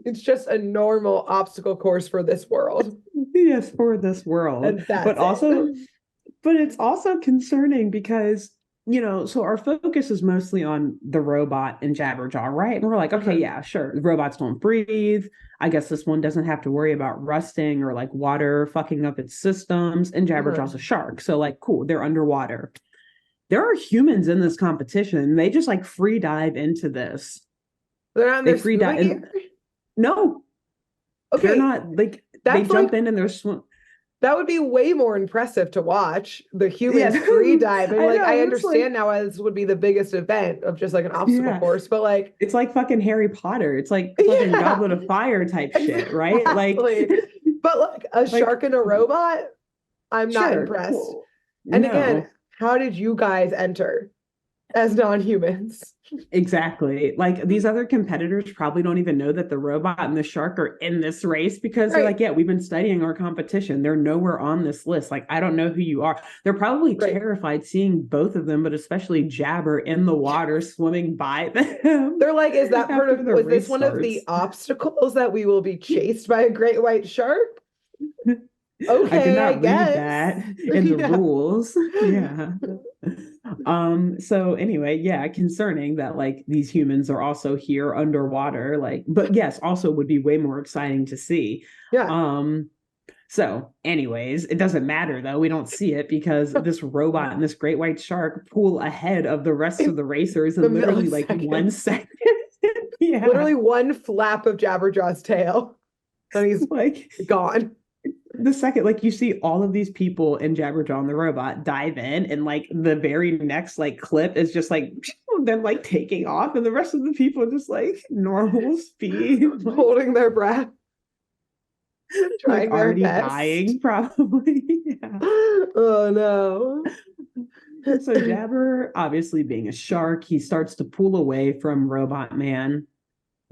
S1: It's just a normal obstacle course for this world.
S2: Yes, for this world.
S1: And that's
S2: But also,
S1: it.
S2: but it's also concerning because, you know, so our focus is mostly on the robot and Jabberjaw, right? And we're like, okay, yeah, sure. The robots don't breathe. I guess this one doesn't have to worry about rusting or like water fucking up its systems. And Jabberjaw's a shark. So, like, cool, they're underwater. There are humans in this competition. They just like free dive into this.
S1: They're not in their
S2: free dive.
S1: gear?
S2: No,
S1: okay,
S2: they're not. Like they jump in and they're swim.
S1: That would be way more impressive to watch. The humans free diving. Like I understand now why this would be the biggest event of just like an obstacle course, but like
S2: it's like fucking Harry Potter. It's like fucking Goblet of Fire type shit, right? Like,
S1: but like a shark and a robot, I'm not impressed. Cool. And again, how did you guys enter as non-humans?
S2: Exactly. Like these other competitors probably don't even know that the robot and the shark are in this race because they're like, yeah, we've been studying our competition. They're nowhere on this list. Like, I don't know who you are. They're probably terrified seeing both of them, but especially Jabber in the water swimming by them.
S1: They're like, is that part of, was this one of the obstacles that we will be chased by a great white shark? Okay,
S2: I did not read that in the rules. Yeah. So anyway, yeah, concerning that like these humans are also here underwater, like, but yes, also would be way more exciting to see. So anyways, it doesn't matter though. We don't see it because this robot and this great white shark pull ahead of the rest of the racers in literally like 1 second. Yeah.
S1: Literally one flap of Jabberjaw's tail. And he's like gone.
S2: The second, like you see all of these people in Jabberjaw and the robot dive in, and like the very next like clip is just like them like taking off, and the rest of the people just like normal speed,
S1: holding their breath,
S2: trying like already dying, probably. Yeah.
S1: Oh no.
S2: So Jabber, obviously being a shark, he starts to pull away from Robot Man.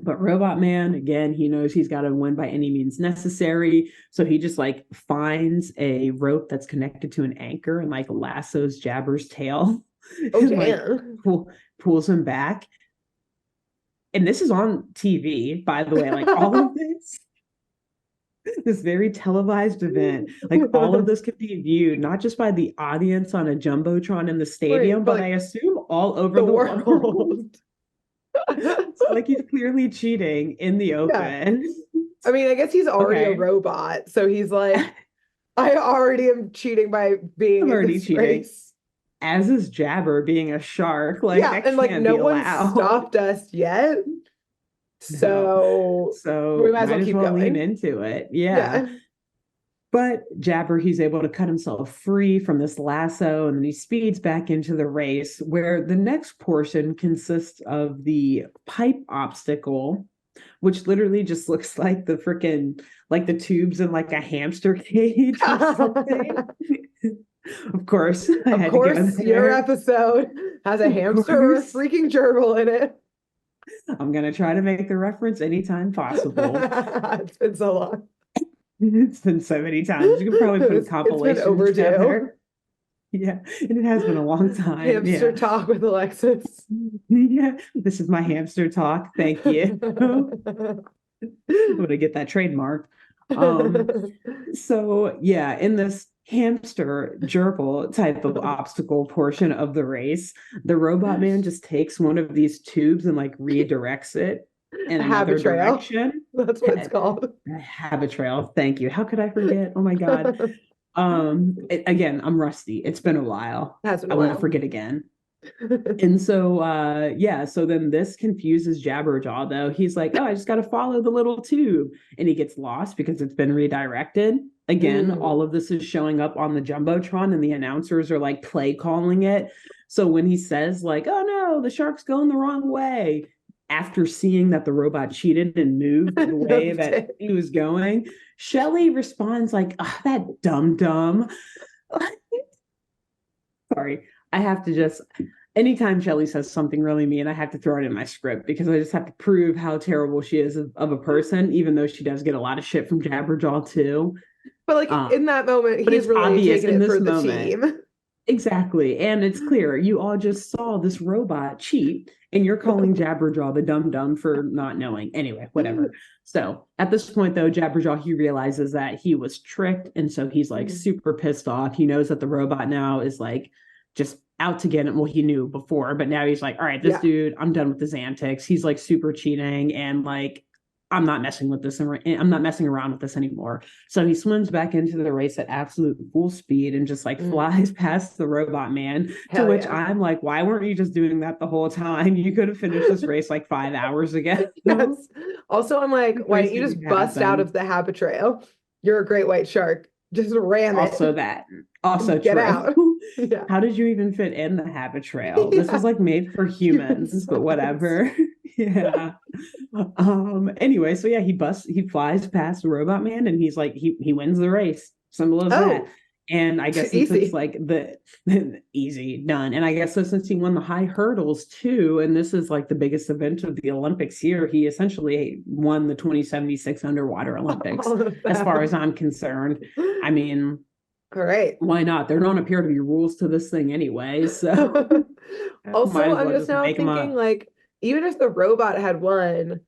S2: But Robot Man, again, he knows he's got to win by any means necessary. So he just like finds a rope that's connected to an anchor and like lassos Jabber's tail.
S1: Oh,
S2: and,
S1: damn.
S2: Like, pulls him back. And this is on TV, by the way, like all of this very televised event, like all of this could be viewed not just by the audience on a jumbotron in the stadium, but like, I assume all over the world. So, like he's clearly cheating in the open.
S1: Yeah. I mean, I guess he's already a robot, so he's like, I already am cheating by being in this race.
S2: As is Jabber being a shark. Like,
S1: yeah, and like no one stopped us yet. So
S2: we might as well lean into it. Yeah. But Jabber, he's able to cut himself free from this lasso, and then he speeds back into the race, where the next portion consists of the pipe obstacle, which literally just looks like the freaking, like the tubes in like a hamster cage or something. Of course,
S1: your episode has a hamster or a freaking gerbil in it.
S2: I'm going to try to make the reference anytime possible.
S1: It's been so long.
S2: It's been so many times. You can probably put a compilation together. Yeah, and it has been a long time.
S1: Hamster
S2: Yeah.
S1: talk with Alexis.
S2: Yeah. This is my hamster talk. Thank you. I'm gonna get that trademark. Um, so yeah, in this hamster gerbil type of obstacle portion of the race, the robot man just takes one of these tubes and like redirects it in
S1: A habit
S2: another
S1: trail.
S2: direction.
S1: That's what it's called.
S2: Habit trail. Thank you. How could I forget? Oh my God. Again, I'm rusty. It's been a while.
S1: Has been
S2: I
S1: a
S2: won't
S1: while.
S2: forget again. And so yeah, so then this confuses Jabberjaw though. He's like, "Oh, I just got to follow the little tube." And he gets lost because it's been redirected. Again, all of this is showing up on the Jumbotron and the announcers are like play calling it. So when he says like, "Oh no, the shark's going the wrong way," after seeing that the robot cheated and moved the way that he was going, Shelly responds like, "Oh, that dumb dumb." Sorry. I have to just anytime Shelly says something really mean, I have to throw it in my script because I just have to prove how terrible she is of a person, even though she does get a lot of shit from Jabberjaw too.
S1: But like in that moment,
S2: But
S1: he's
S2: it's
S1: really
S2: obvious
S1: taking
S2: in
S1: it
S2: this
S1: for the
S2: moment.
S1: team.
S2: Exactly. And it's clear you all just saw this robot cheat and you're calling Jabberjaw the dumb dumb for not knowing. Anyway, whatever. So at this point, though, Jabberjaw, he realizes that he was tricked. And so he's like super pissed off. He knows that the robot now is like just out to get him. Well, he knew before, but now he's like, all right, this dude, I'm done with his antics. He's like super cheating and like, I'm not messing with this. I'm not messing around with this anymore. So he swims back into the race at absolute full speed and just like flies past the robot man.
S1: Hell
S2: to which
S1: yeah.
S2: I'm like, why weren't you just doing that the whole time? You could have finished this race like 5 hours ago.
S1: Yes. Also, I'm like, why don't you just bust out of the habit trail? You're a great white shark. Just ram it.
S2: Also that. Also
S1: Get
S2: true.
S1: out. Yeah.
S2: How did you even fit in the habit trail? This was like made for humans, but whatever. Yeah. Anyway, so yeah, he flies past the robot man and he's like he wins the race. Simple as that. And I guess since it's like the easy done. And I guess so since he won the high hurdles too, and this is like the biggest event of the Olympics here, he essentially won the 2076 underwater Olympics, as far as I'm concerned. I mean,
S1: all right.
S2: Why not? There don't appear to be rules to this thing anyway. So
S1: also, I'm just now thinking like, even if the robot had won,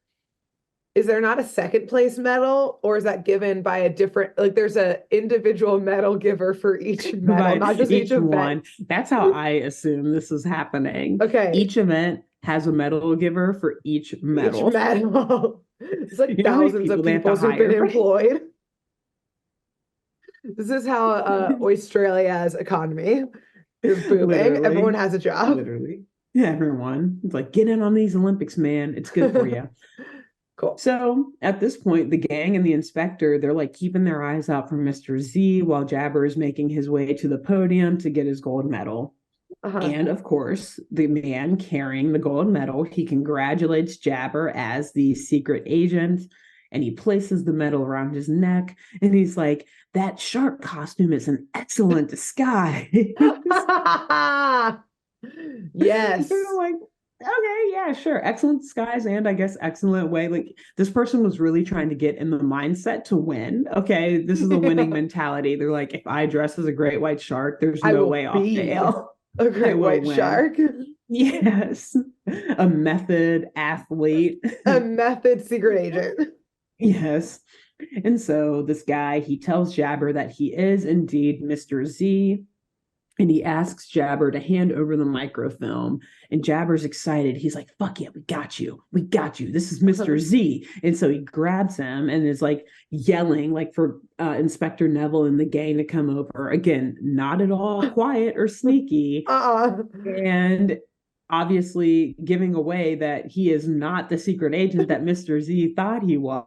S1: is there not a second place medal, or is that given by a different, like there's an individual medal giver for each medal, not just each
S2: one.
S1: event?
S2: That's how I assume this is happening.
S1: Okay.
S2: Each event has a medal giver for each medal.
S1: Each medal. It's like thousands of people who've been employed. This is how Australia's economy is booming. Literally. Everyone has a job.
S2: Literally. Yeah, everyone. It's like, get in on these Olympics, man. It's good for you.
S1: Cool.
S2: So at this point, the gang and the inspector, they're like keeping their eyes out for Mr. Z while Jabber is making his way to the podium to get his gold medal. And of course, the man carrying the gold medal, he congratulates Jabber as the secret agent and he places the medal around his neck and he's like, that shark costume is an excellent disguise.
S1: Yes.
S2: Like, okay, yeah, sure. Excellent disguise and I guess excellent way. Like this person was really trying to get in the mindset to win. Okay, this is a winning mentality. They're like, if I dress as a great white shark, there's no way I'll fail.
S1: A great white shark.
S2: Yes. A method athlete.
S1: A method secret agent.
S2: Yes. And so this guy, he tells Jabber that he is indeed Mr. Z. And he asks Jabber to hand over the microfilm. And Jabber's excited. He's like, fuck yeah, we got you. We got you. This is Mr. Z. And so he grabs him and is like yelling like for Inspector Neville and the gang to come over. Again, not at all quiet or sneaky. And obviously giving away that he is not the secret agent that Mr. Z thought he was.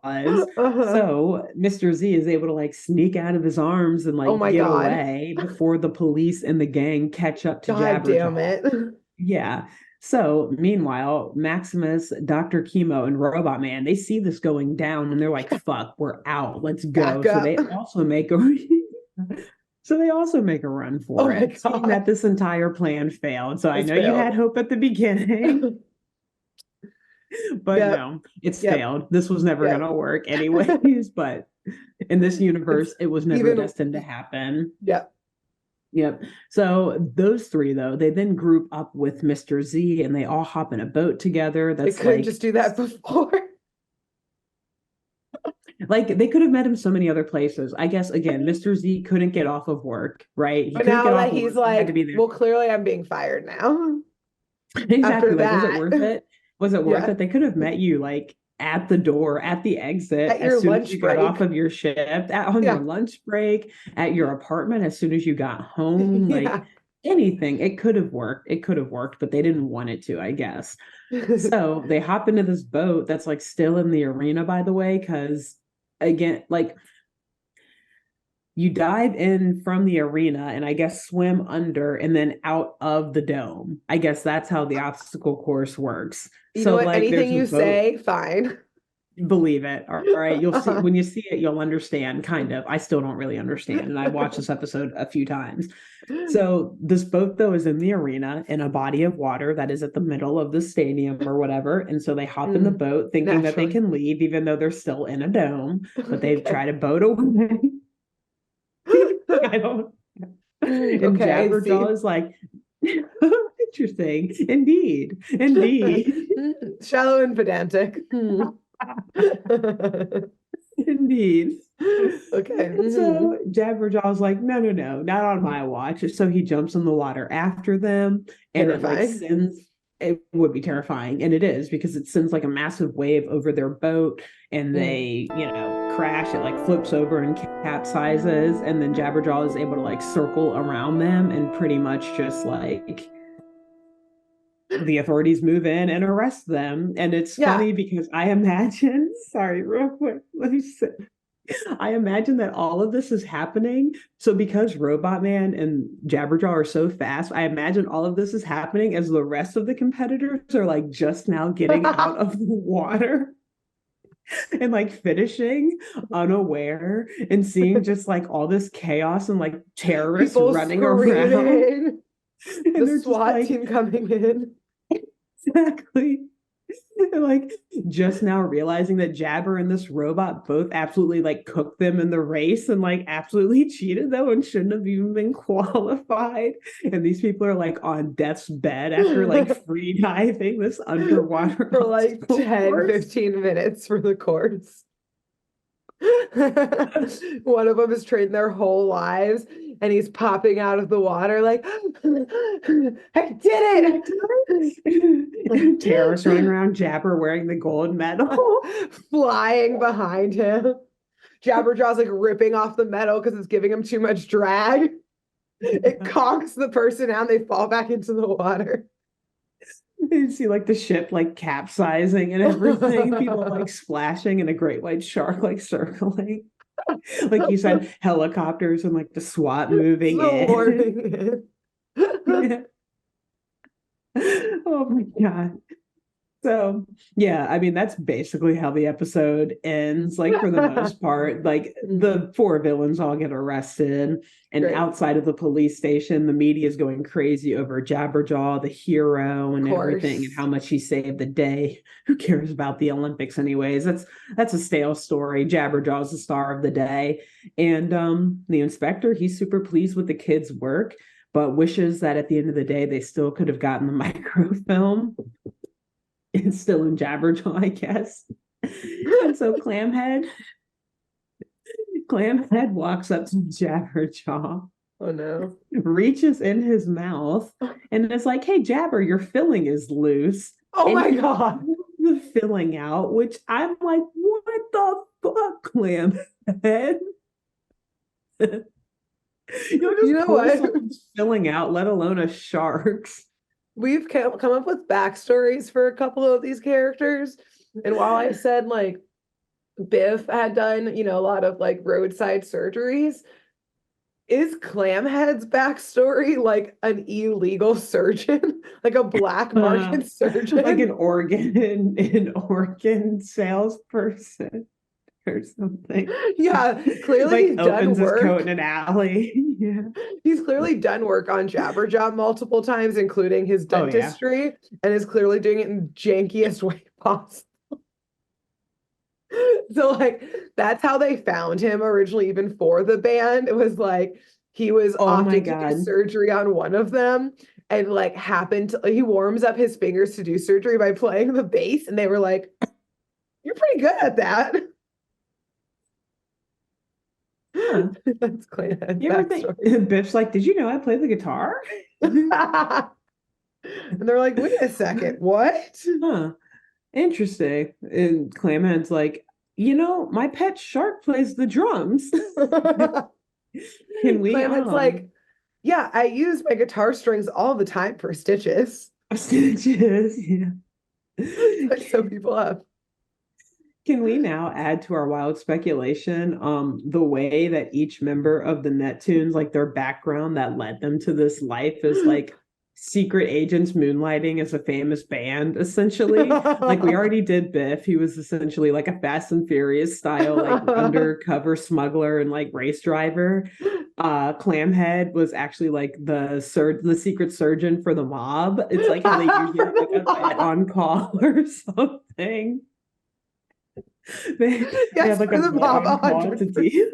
S2: So Mr. Z is able to like sneak out of his arms and like get away before the police and the gang catch up to Jabberjaw.
S1: Damn it.
S2: Yeah. So meanwhile, Maximus, Dr. Chemo, and Robot Man, they see this going down and they're like, fuck, we're out. Let's go. So they also make a run for it, seeing that this entire plan failed. So I know you had hope at the beginning, but no, it's failed. This was never going to work anyways, but in this universe, it was never destined to happen. Yep. So those three, though, they then group up with Mr. Z and they all hop in a boat together.
S1: They
S2: That's
S1: couldn't just do that before.
S2: like they could have met him so many other places. I guess again, Mr. Z couldn't get off of work, right? He
S1: But
S2: couldn't
S1: now
S2: get off
S1: that
S2: of
S1: he's
S2: work. He had to
S1: like,
S2: be there.
S1: well, clearly I'm being fired now. After
S2: Exactly. Like, was it
S1: that,
S2: worth it? Was it worth
S1: yeah,
S2: it? They could have met you like at the door, at the exit,
S1: at
S2: as
S1: your
S2: soon as
S1: lunch
S2: you got off
S1: break.
S2: of your shift, on your
S1: Yeah,
S2: lunch break, at your apartment, as soon as you got home, like
S1: yeah.
S2: anything. It could have worked. It could have worked, but they didn't want it to, I guess. So they hop into this boat that's like still in the arena, by the way, because again, like you dive in from the arena and I guess swim under and then out of the dome. I guess that's how the obstacle course works.
S1: You know
S2: So
S1: what?
S2: like
S1: Anything
S2: there's a
S1: you
S2: boat,
S1: say, fine.
S2: believe it. All right, you'll see
S1: Uh-huh.
S2: when you see it, you'll understand kind of. I still don't really understand and I've watched this episode a few times. So this boat though is in the arena in a body of water that is at the middle of the stadium or whatever. And so they hop in the boat thinking that they
S1: Naturally.
S2: can leave even though they're still in a dome, but they
S1: Okay.
S2: try to boat away. I don't. And
S1: Okay, I see.
S2: Jabberjaw is like, interesting. Indeed. Indeed.
S1: Shallow and pedantic.
S2: Indeed.
S1: Okay.
S2: And so Jabberjaw's like, no, no, no, not on my watch. So he jumps in the water after them and it like
S1: Terrifying.
S2: sends, it would be terrifying. And it is because it sends like a massive wave over their boat and they, crash. It like flips over and capsizes. And then Jabberjaw is able to like circle around them and pretty much just like the authorities move in and arrest them. And it's
S1: Yeah.
S2: funny because I imagine, sorry, real quick, let me say, I imagine that all of this is happening. So because Robot Man and Jabberjaw are so fast, I imagine all of this is happening as the rest of the competitors are like just now getting out of the water and like finishing unaware and seeing just like all this chaos and like terrorists
S1: People
S2: running around.
S1: screaming.
S2: And
S1: The
S2: they're just
S1: SWAT
S2: like,
S1: team coming in.
S2: exactly. And like just now realizing that Jabber and this robot both absolutely like cooked them in the race and like absolutely cheated though and shouldn't have even been qualified. And these people are like on death's bed after like free diving this underwater
S1: For like
S2: obstacle
S1: 10,
S2: course.
S1: 15 minutes for the course. One of them is trained their whole lives and he's popping out of the water like, I did it.
S2: Terrorists running around, Jabber wearing the gold medal.
S1: Flying behind him. Jabberjaw's like ripping off the metal because it's giving him too much drag. It conks the person out and they fall back into the water.
S2: You see like the ship like capsizing and everything, people like splashing and a great white shark like circling. Like you said, helicopters and like the SWAT moving in. Yeah. Oh my God. So yeah, I mean that's basically how the episode ends, like for the most part. Like the four villains all get arrested, and
S1: Great.
S2: outside of the police station, the media is going crazy over Jabberjaw, the hero, and everything, and how much he saved the day. Who cares about the Olympics, anyways? That's a stale story. Jabberjaw's the star of the day, and the inspector, he's super pleased with the kids' work, but wishes that at the end of the day they still could have gotten the microfilm. It's still in Jabberjaw, I guess. And so Clamhead walks up to Jabberjaw,
S1: Oh no.
S2: reaches in his mouth, and is like, hey, Jabber, your filling is loose.
S1: Oh
S2: And
S1: my
S2: he
S1: God.
S2: pulls the filling out, which I'm like, what the fuck, Clamhead? You don't
S1: You
S2: just
S1: know
S2: pull
S1: what?
S2: someone's filling out, let alone a shark's.
S1: We've come up with backstories for a couple of these characters. And while I said like Biff had done, a lot of like roadside surgeries, is Clamhead's backstory like an illegal surgeon, like a black market surgeon?
S2: Like an organ salesperson or something.
S1: Yeah, clearly
S2: Like
S1: he's done
S2: opens his coat
S1: work.
S2: in an alley. Yeah.
S1: He's clearly done work on Jabberjaw multiple times, including his
S2: Oh yeah.
S1: dentistry, and is clearly doing it in the jankiest way possible. So like that's how they found him originally, even for the band. It was like he was
S2: Oh my
S1: opting to do
S2: God.
S1: surgery on one of them and like he warms up his fingers to do surgery by playing the bass, and they were like, "You're pretty good at that."
S2: Huh.
S1: That's Clayhead's
S2: You ever think
S1: backstory.
S2: Biff's like, did you know I play the guitar?
S1: And they're like, "Wait a second, what?"
S2: Huh. Interesting. And Clamhead's like, my pet shark plays the drums. Can we
S1: Clamhead's like, "Yeah, I use my guitar strings all the time for stitches."
S2: stitches? Yeah.
S1: Like sew people up.
S2: Can we now add to our wild speculation the way that each member of the Neptunes, like their background that led them to this life is like secret agents moonlighting as a famous band, essentially? Like we already did Biff. He was essentially like a Fast and Furious style, like undercover smuggler and like race driver. Clamhead was actually like the secret surgeon for the mob. It's like how they usually have like a vet on call or something. They
S1: Yes,
S2: have like
S1: for
S2: a
S1: the
S2: vet
S1: mob,
S2: on call to
S1: 100%.
S2: deal.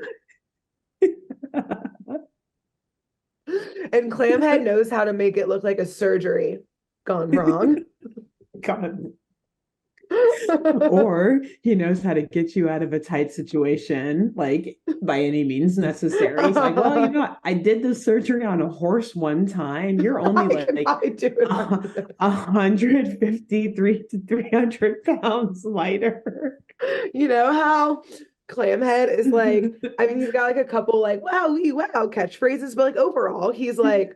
S1: And Clamhead knows how to make it look like a surgery gone wrong.
S2: God. Or he knows how to get you out of a tight situation, like by any means necessary. He's like, well, I did the surgery on a horse one time. You're only
S1: I can
S2: like
S1: probably do it on this.
S2: 153 to 300 pounds lighter.
S1: You know how Clamhead is like, I mean, he's got like a couple like wow, wow catchphrases, but like overall, he's like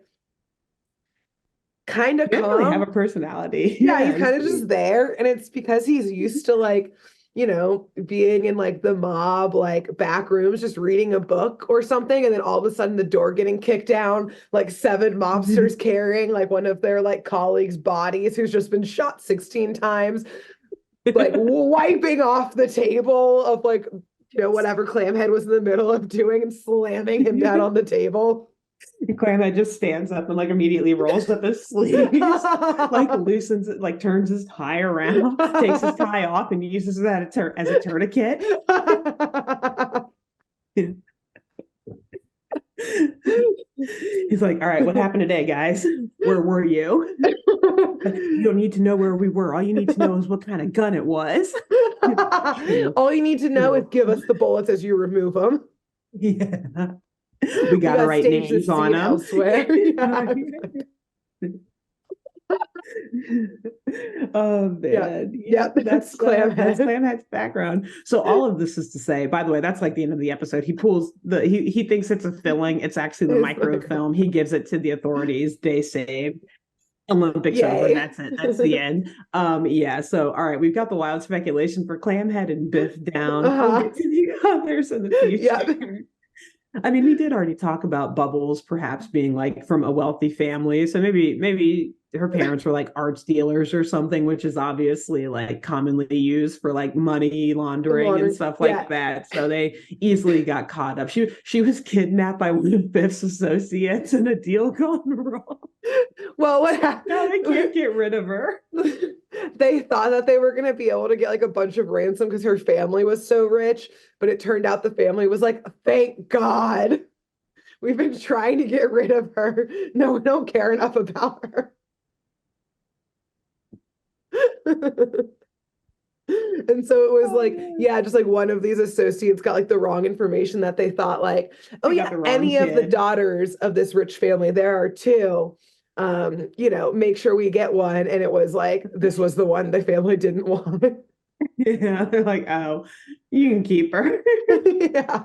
S1: kind of
S2: He doesn't really have a
S1: calm.
S2: personality.
S1: Yeah,
S2: Yeah,
S1: he's
S2: he's
S1: kind of
S2: pretty.
S1: just there. And it's because he's used to like, being in like the mob, like back rooms, just reading a book or something. And then all of a sudden the door getting kicked down, like seven mobsters carrying like one of their like colleagues' bodies who's just been shot 16 times, like wiping off the table of like, whatever Clamhead was in the middle of doing and slamming him down on the table.
S2: Clamhead just stands up and like immediately rolls up his sleeves, like loosens it, like turns his tie around, takes his tie off, and uses that as a tourniquet. He's like, "All right, what happened today, guys? Where were you? You don't need to know where we were. All you need to know is what kind of gun it was."
S1: All you need to know is give us the bullets as you remove them.
S2: Yeah. We
S1: We
S2: got to
S1: gotta
S2: write
S1: stage this
S2: names on
S1: scene
S2: them.
S1: elsewhere. Yeah.
S2: Oh
S1: Yeah.
S2: man,
S1: Yeah, that's
S2: that's
S1: Clamhead.
S2: Clamhead's background. So all of this is to say, by the way, that's like the end of the episode. He thinks it's a filling. It's actually the
S1: It's
S2: microfilm. He gives it to the authorities. They saved. Olympics over.
S1: Yay.
S2: That's it. That's the end. Yeah. So all right, we've got the wild speculation for Clamhead and Biff down. We'll
S1: Uh-huh.
S2: get to the others in the
S1: Yeah.
S2: future. I mean, we did already talk about Bubbles perhaps being like from a wealthy family. So maybe her parents were like arts dealers or something, which is obviously like commonly used for like money laundering and
S1: Laundry.
S2: stuff like
S1: Yeah.
S2: that. So they easily got caught up. She was kidnapped by one of Biff's associates and a deal gone wrong.
S1: Well, what
S2: Now they can't
S1: happened?
S2: get rid of her.
S1: They thought that they were going to be able to get like a bunch of ransom because her family was so rich, but it turned out the family was like, thank God. We've been trying to get rid of her. No, we don't care enough about her. And so it was like, yeah, just like one of these associates got like the wrong information that they thought like, oh
S2: They got
S1: yeah,
S2: the wrong
S1: any of the
S2: kid.
S1: daughters of this rich family, there are two. Make sure we get one. And it was like, this was the one the family didn't want.
S2: Yeah, they're like, oh, you can keep her.
S1: Yeah.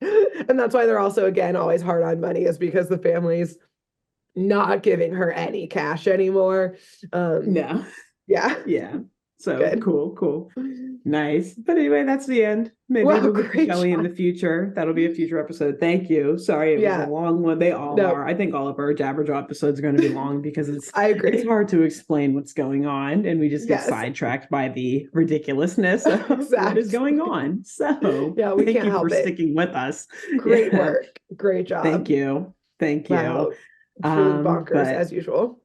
S1: And that's why they're also, again, always hard on money, is because the family's not giving her any cash anymore.
S2: No.
S1: Yeah,
S2: Yeah. So
S1: good.
S2: cool. Nice. But anyway, that's the end. Maybe
S1: Wow,
S2: we'll get to
S1: great
S2: Kelly in the
S1: job.
S2: future. That'll be a future episode. Thank you. Sorry, it was a
S1: Yeah,
S2: long one. They all
S1: no,
S2: are. I think all of our Jabberjaw episodes are going to be long because
S1: I
S2: it's
S1: agree.
S2: hard to explain what's going on, and we just get
S1: Yes,
S2: sidetracked by the ridiculousness of what is going
S1: exactly.
S2: on. So
S1: Yeah, we
S2: thank
S1: can't
S2: you for
S1: help it.
S2: sticking with us.
S1: Great
S2: Yeah.
S1: work. Great
S2: Thank
S1: job.
S2: you. Thank you.
S1: Wow. Truly bonkers
S2: But
S1: as usual.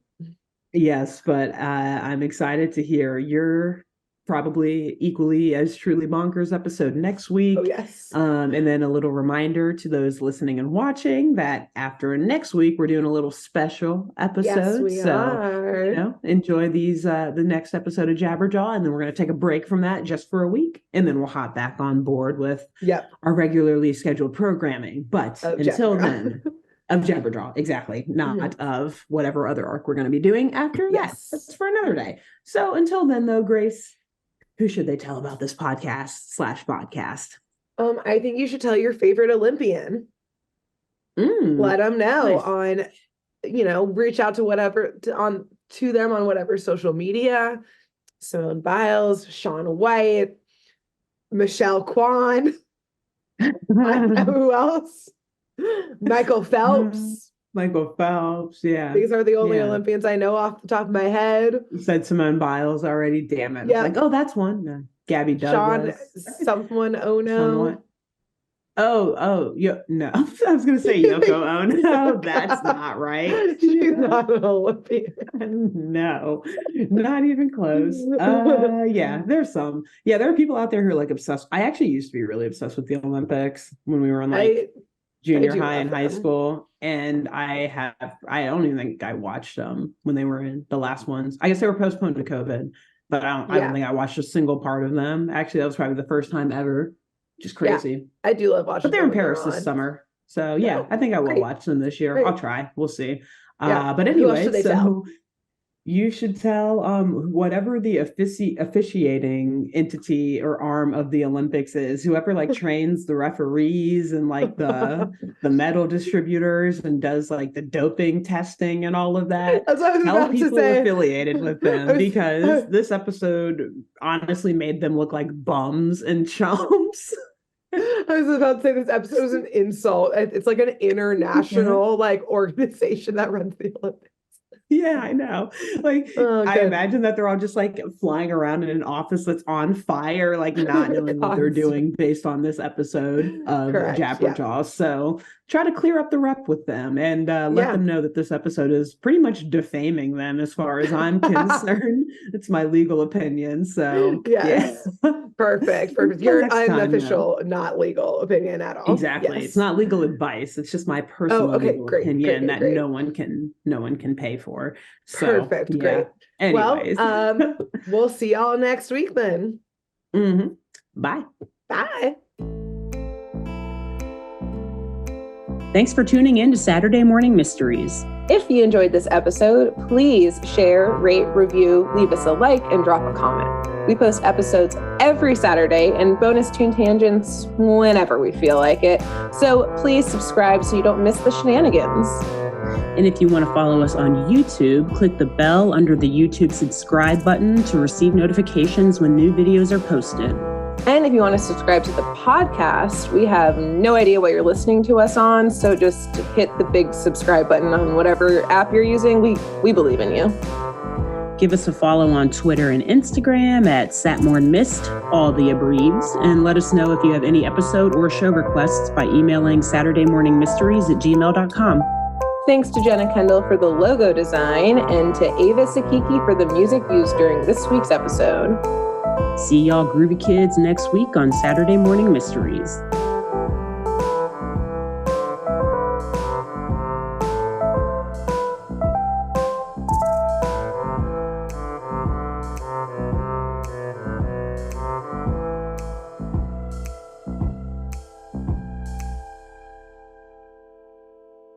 S2: yes, but I'm excited to hear your probably equally as truly bonkers episode next week.
S1: Oh, yes.
S2: And then a little reminder to those listening and watching that after next week, we're doing a little special episode.
S1: Yes, we are.
S2: Enjoy these, the next episode of Jabberjaw. And then we're going to take a break from that just for a week. And then we'll hop back on board with our regularly scheduled programming. But until then, of Jabberjaw, exactly. Not of whatever other arc we're going to be doing after.
S1: Yes.
S2: That's for another day. So until then, though, Grace, who should they tell about this podcast/podcast?
S1: I think you should tell your favorite Olympian. Let them know on, reach out to to them on whatever social media. Simone Biles, Shaun White, Michelle Kwan. I don't know who else. Michael Phelps.
S2: Michael Phelps, yeah.
S1: These are the only Olympians I know off the top of my head.
S2: You said Simone Biles already, damn it.
S1: Yeah.
S2: Like, oh, that's one. No. Gabby Douglas.
S1: Someone Ono.
S2: No. I was going to say Yoko Ono. That's not right.
S1: She's not an Olympian.
S2: No, not even close. There's some. Yeah, there are people out there who are like obsessed. I actually used to be really obsessed with the Olympics when we were in junior high and high school. And I don't even think I watched them when they were in the last ones. I guess they were postponed to COVID, but I don't think I watched a single part of them. Actually, that was probably the first time ever. Just crazy.
S1: Yeah, I do love watching.
S2: But they're in Paris this summer. So I think I will watch them this year. Great. I'll try. We'll see. But anyway, you should tell whatever the officiating entity or arm of the Olympics is, whoever trains the referees and the medal distributors and does the doping testing and all of that.
S1: That's what I was
S2: tell
S1: about
S2: people
S1: to say.
S2: Affiliated with them because this episode honestly made them look like bums and chumps.
S1: I was about to say this episode was an insult. It's like an international organization that runs the Olympics.
S2: Yeah, I know. I imagine that they're all just flying around in an office that's on fire, not knowing what they're doing based on this episode of Jabberjaw. Yeah. So try to clear up the rep with them and let them know that this episode is pretty much defaming them as far as I'm concerned. It's my legal opinion. So
S1: Perfect. Your unofficial, not legal opinion at all.
S2: Exactly. Yes. It's not legal advice. It's just my personal legal opinion that no one can pay for. So,
S1: perfect. Great.
S2: Anyways.
S1: Well, we'll see y'all next week then.
S2: Mm-hmm. Bye.
S1: Bye.
S2: Thanks for tuning in to Saturday Morning Mysteries.
S1: If you enjoyed this episode, please share, rate, review, leave us a like, and drop a comment. We post episodes every Saturday and bonus tune tangents whenever we feel like it. So please subscribe so you don't miss the shenanigans.
S2: And if you want to follow us on YouTube, click the bell under the YouTube subscribe button to receive notifications when new videos are posted.
S1: And if you want to subscribe to the podcast, we have no idea what you're listening to us on, so just hit the big subscribe button on whatever app you're using. We believe in you.
S2: Give us a follow on Twitter and Instagram at SatmornMist, all the abreves, and let us know if you have any episode or show requests by emailing SaturdayMorningMysteries@gmail.com.
S1: Thanks to Jenna Kendall for the logo design and to Ava Sakiki for the music used during this week's episode.
S2: See y'all groovy kids next week on Saturday Morning Mysteries.